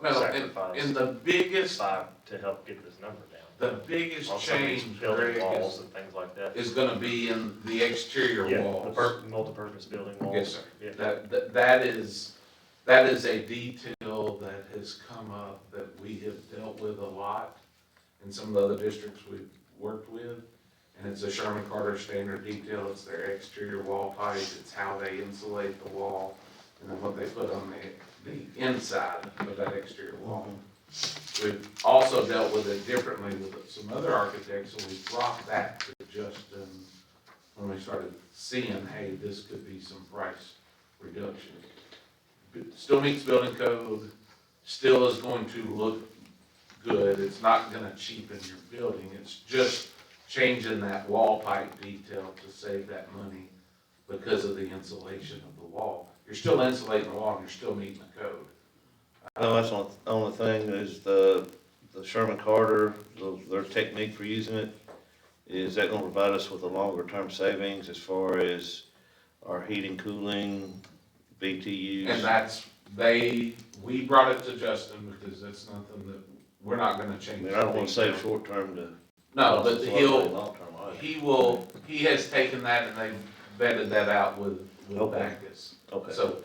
Well, sacrificed and the biggest, to help get this number down. the biggest On some of these change, building Greg, walls and things like that. is gonna be in the exterior Yeah, walls. the multipurpose building walls. Yes, sir. Yeah. That is a detail that has come up that we have dealt with a lot in some of the other districts we've worked with. And it's a Sherman Carter standard detail, it's their exterior wall pipe, it's how they insulate the wall, and then what they put on the inside of that exterior wall. We've also dealt with it differently with some other architects, so we brought that to Justin when we started seeing, hey, this could be some price reduction. It still meets building code, still is going to look good, it's not gonna cheapen your building, it's just changing that wall pipe detail to save that money because of the insulation of the wall. You're still insulating the wall and you're still meeting the code. No, that's the only thing is the Sherman Carter, their technique for using it, is that gonna provide us with a longer term savings as far as our heating, cooling, BTUs? And that's, we brought it to Justin because that's nothing that, we're not gonna I change. mean, I don't wanna save short term to. No, but Long term, I. he has taken that and they've vetted that out with Okay. Backus. Okay. So,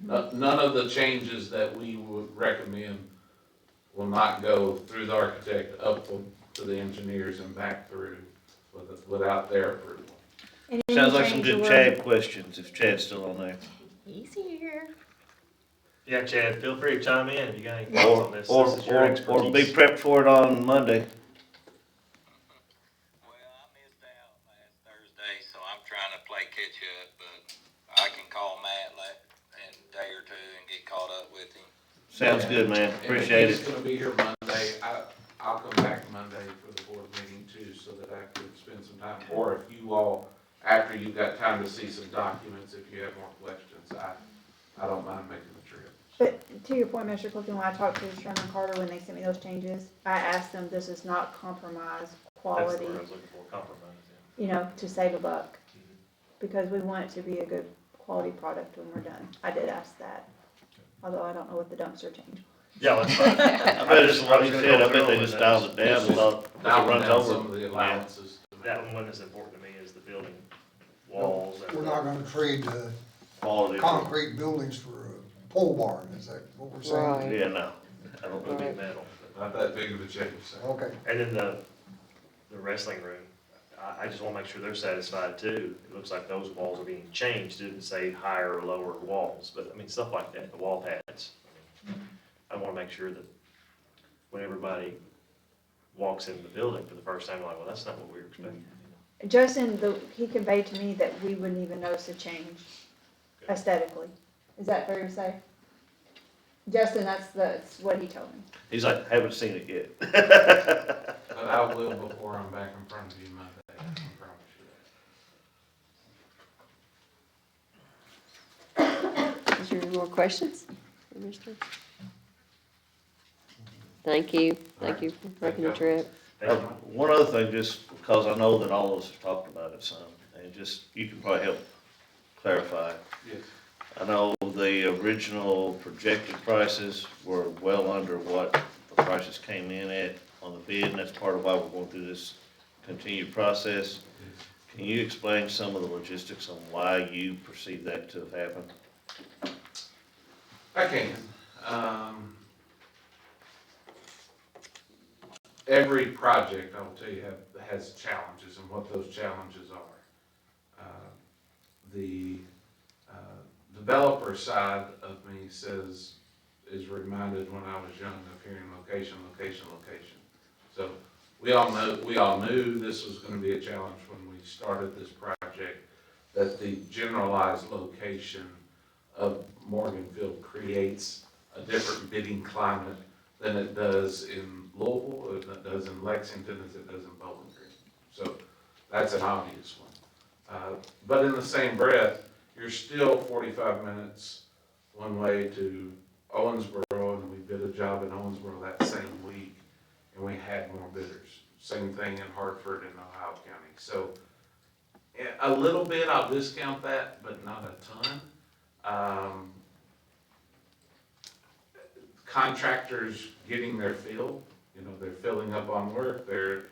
none of the changes that we would recommend will not go through the architect up to the engineers and back through without their approval. And Sounds any like some change good or- Chad questions, if Chad's still on there. He's here. Yeah, Chad, feel free to chime in if you got any thoughts on this. This is your Or expertise. be prepped for it on Monday. Well, I missed out last Thursday, so I'm trying to play catch up, but I can call Matt in a day or two and get caught up with him. Sounds good, man, appreciate He's it. gonna be here Monday. I'll come back Monday for the board meeting too, so that I could spend some time. Or if you all, after you've got time to see some documents, if you have more questions, I don't mind making the trip. But to your point, Mr. Clifton, when I talked to Sherman Carter, when they sent me those changes, I asked them, this is not compromise That's the quality, word I was looking for, compromise, to save a buck. Because we want it to be a good quality product when we're done. I did ask that, although I don't know what the dumpster changed. Yeah, that's fine. I bet it's, like you said, I bet they just dialed it down, It's about, it Dialing runs down some over. of the allowances. That one is important to me, is the building walls. And We're not gonna trade Quality. concrete buildings for a pole barn, is that what we're saying? Right. Yeah, no, I don't It'll think be metal. Not that big of a change, so. Okay. And then the wrestling room, I just wanna make sure they're satisfied too. It looks like those walls are being changed, didn't say higher or lower walls, but I mean, stuff like that, the wall pads. I wanna make sure that when everybody walks into the building for the first time, like, well, that's not what we were expecting. Justin, he conveyed to me that we wouldn't even notice a change aesthetically. Is that fair to say? Justin, that's what he told me. He's like, haven't seen it yet. But I will before I'm back in front of you Monday, I can promise you that. Is there any more questions? for Mr.? Thank you for making the trip. One other thing, just because I know that all of us have talked about it some, and just, you can probably help clarify. Yes. I know the original projected prices were well under what the prices came in at on the bid, and that's part of why we're going through this continued process. Can you explain some of the logistics on why you perceive that to have happened? I can. Every project, I will tell you, has challenges and what those challenges are. The developer side of me is reminded when I was young of hearing location, location, location. So we all knew this was gonna be a challenge when we started this project, that the generalized location of Morganfield creates a different bidding climate than it does in Louisville, or than it does in Lexington, as it does in Bowling Green. So that's an obvious one. But in the same breath, you're still 45 minutes one way to Owensboro, and we bid a job in Owensboro that same week, and we had more bidders. Same thing in Hartford and Ohio County. So a little bit, I'll discount that, but not a ton. Contractors getting their fill, they're filling up on work, they're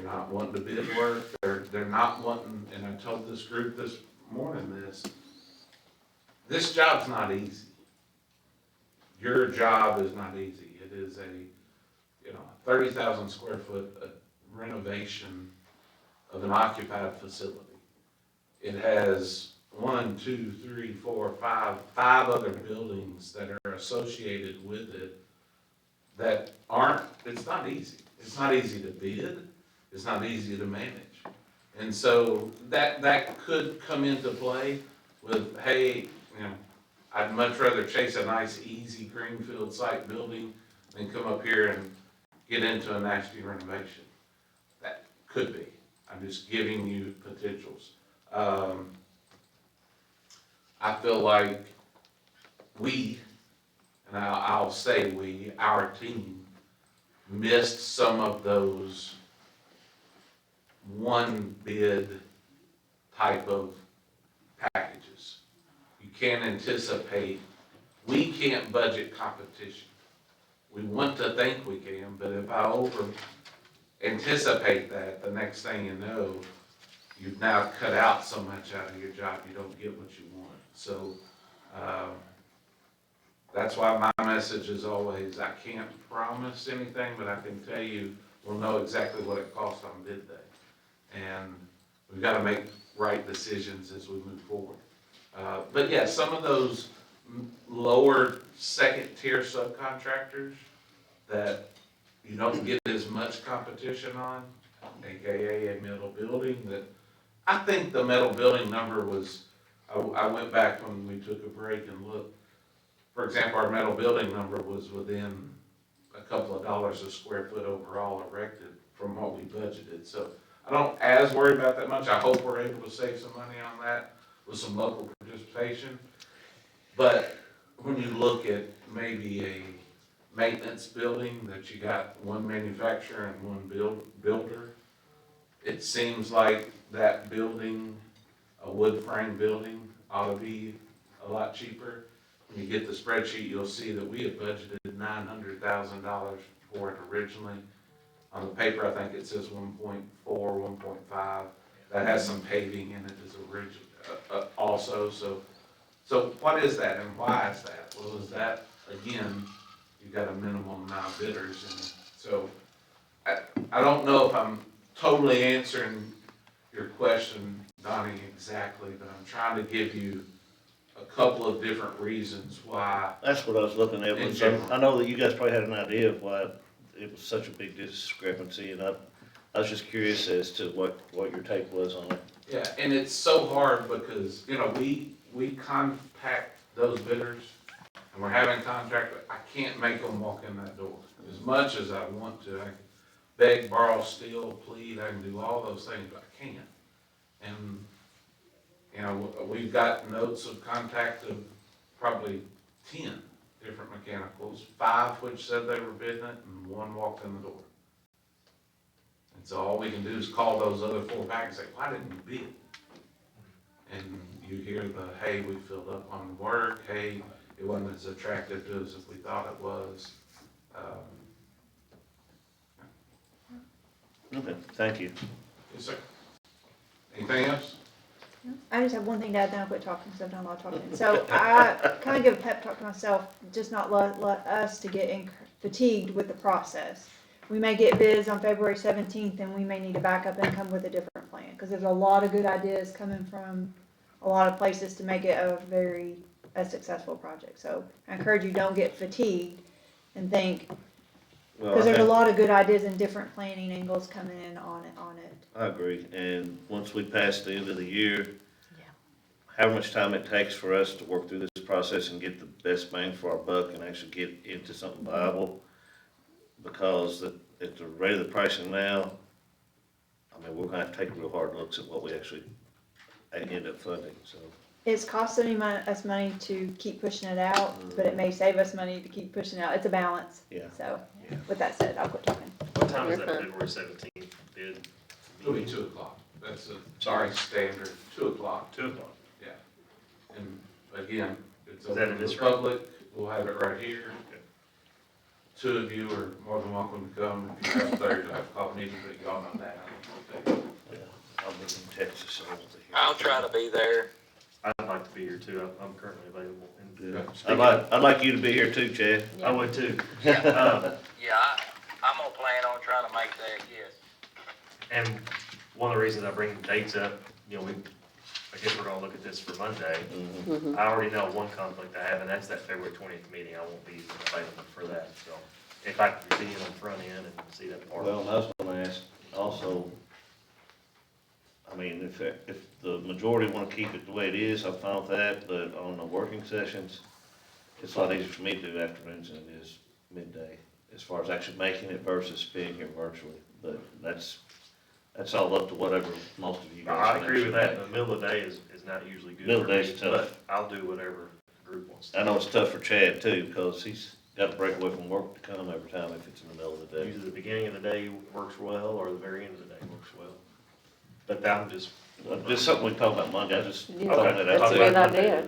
not wanting to bid work, they're not wanting, and I told this group this morning this job's not easy. Your job is not easy. It is a 30,000 square foot renovation of an occupied facility. It has 5 other buildings that are associated with it that aren't, it's not easy. It's not easy to bid, it's not easy to manage. And so that could come into play with, hey, I'd much rather chase a nice, easy greenfield site building than come up here and get into a nasty renovation. That could be. I'm just giving you potentials. I feel like we, and I'll say we, our team, missed some of those one bid type of packages. You can't anticipate, we can't budget competition. We want to think we can, but if I over anticipate that, the next thing you know, you've now cut out so much out of your job, you don't get what you want. So, that's why my message is always, I can't promise anything, but I can tell you, we'll know exactly what it costs on bid day. And we've got to make right decisions as we move forward. But yeah, some of those lower second tier subcontractors that you don't get as much competition on, AKA a metal building, that I think the metal building number was, I went back when we took a break and looked. For example, our metal building number was within a couple of dollars a square foot overall erected from what we budgeted. So I don't as worry about that much. I hope we're able to save some money on that with some local participation. But when you look at maybe a maintenance building that you got one manufacturer and one builder, it seems like that building, a wood frame building, ought to be a lot cheaper. When you get the spreadsheet, you'll see that we had budgeted $900,000 for it originally. On the paper, I think it says 1.4, 1.5. That has some paving in it as original, also. So what is that and why is that? Well, is that, again, you've got a minimum amount of bidders, and so I don't know if I'm totally answering your question, Donnie, exactly, but I'm trying to give you a couple of different reasons why. That's what I was looking at, was, I know that you guys probably had an idea of why it was such a big discrepancy, and I was just curious as to what your take was on it. Yeah, and it's so hard because, we contact those bidders, and we're having contract, but I can't make them walk in that door. As much as I want to, I can beg, borrow, steal, plead, I can do all those things, but I can't. And, we've got notes of contact of probably 10 different mechanicals, 5 which said they were bidding it, and 1 walked in the door. And so all we can do is call those other 4 back and say, why didn't you bid? And you hear the, hey, we filled up on the work, hey, it wasn't as attractive to us as we thought it was. Okay, thank you. Yes, sir. Anything else? I just have one thing to add, then I'll quit talking, because I've done a lot of talking. So I kind of give a pep talk to myself, just not let us to get fatigued with the process. We may get bids on February 17th, and we may need to back up and come with a different plan, because there's a lot of good ideas coming from a lot of places to make it a successful project. So I encourage you, don't get fatigued and think, because there's a lot of good ideas and different planning angles coming in on it. I agree, and once we pass the end of the year, however much time it takes for us to work through this process and get the best bang for our buck and actually get into something viable, because at the rate of the pricing now, we're gonna have to take real hard looks at what we actually end up funding, so. It's costing us money to keep pushing it out, but it may save us money to keep pushing it out. It's a balance. Yeah. So, with that said, I'll quit talking. What time is that February 17th bid? It'll be 2 o'clock. That's standard, 2 o'clock. 2 o'clock. Yeah. And again, it's Is that open in to this the public. We'll have it right here. 2 of you are more than welcome to come. If you have third, I've called meeting, but y'all know that. Yeah, I'll be in Texas, so I won't be here. I'll try to be there. I'd like to be here too. I'm currently available. Yeah. I'd like you to be here too, Chad. I would too. Yeah, I'm gonna plan on trying to make that, yes. And one of the reasons I bring the dates up, you know, I guess we're gonna look at this for Monday. Mhm. I already know one conflict I have, and that's that February 20th meeting. I won't be available for that, so if I can be on the front end and see that part. Well, and I was gonna ask also, I mean, if the majority wanna keep it the way it is, I'm fine with that, but on the working sessions, it's a lot easier for me to do afternoons than it is midday, as far as actually making it versus being here virtually, but that's all up to whatever most of you guys. I agree with that. The middle of the day is not usually good. Middle for of me, day's tough. But I'll do whatever the group wants to. I know it's tough for Chad too, because he's got to break away from work to come every time if it's in the middle of the day. Usually the beginning of the day works well, or the very end of the day works well. But I'm just. Just something we can talk about Monday, I just Yeah, throwing it out that's a there. good idea.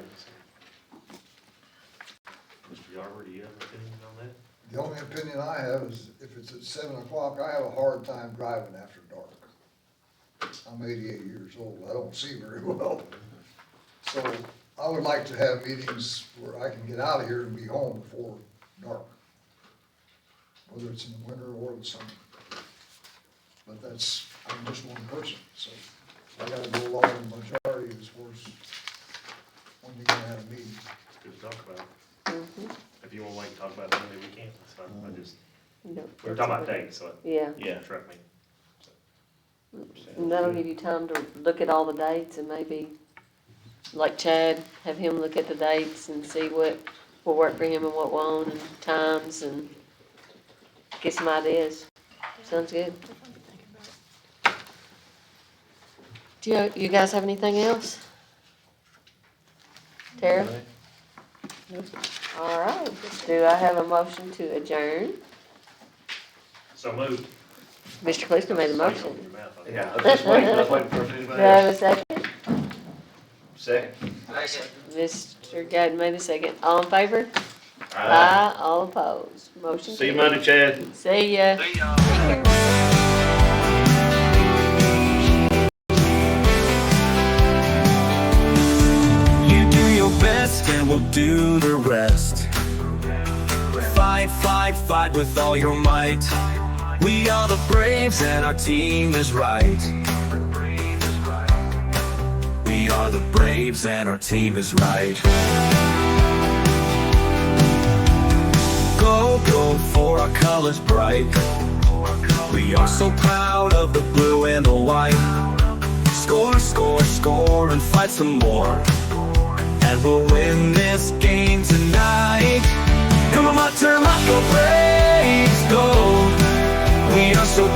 Mr. Yarber, do you have an opinion on that? The only opinion I have is if it's at 7 o'clock, I have a hard time driving after dark. I'm 88 years old, I don't see very well. So I would like to have meetings where I can get out of here and be home before dark. Whether it's in the winter or the summer. But I'm just one person, so I gotta go along with the majority as far as when you're gonna have a meeting. It's good to talk about. Mhm. If you wanna wait and talk about it Monday, we can. That's fine. I just, No, we were talking about dates, so Yeah, it Yeah. struck me. and that'll give you time to look at all the dates and maybe, like Chad, have him look at the dates and see what will work for him and what won't, and times, and get some ideas. Sounds good. Do you guys have anything else? Tara? All right, do I have a motion to adjourn? So moved. Mr. Klesner made the motion. Yeah, I was just waiting, I was waiting for Do anybody I have else. a second? Second. Mr. Gadden made a second. All in favor? Aye. All opposed. Motion See you carried. Monday, Chad. See ya. See ya. Take care. You do your best and we'll do the rest. Fight, fight, fight with all your might. We are the Braves and our team is right. We are the Braves and our team is right. Go, go for our colors bright. We are so proud of the blue and the white. Score, score, score and fight some more. And we'll win this game tonight. Come on, turn up, go Braves, go. We are so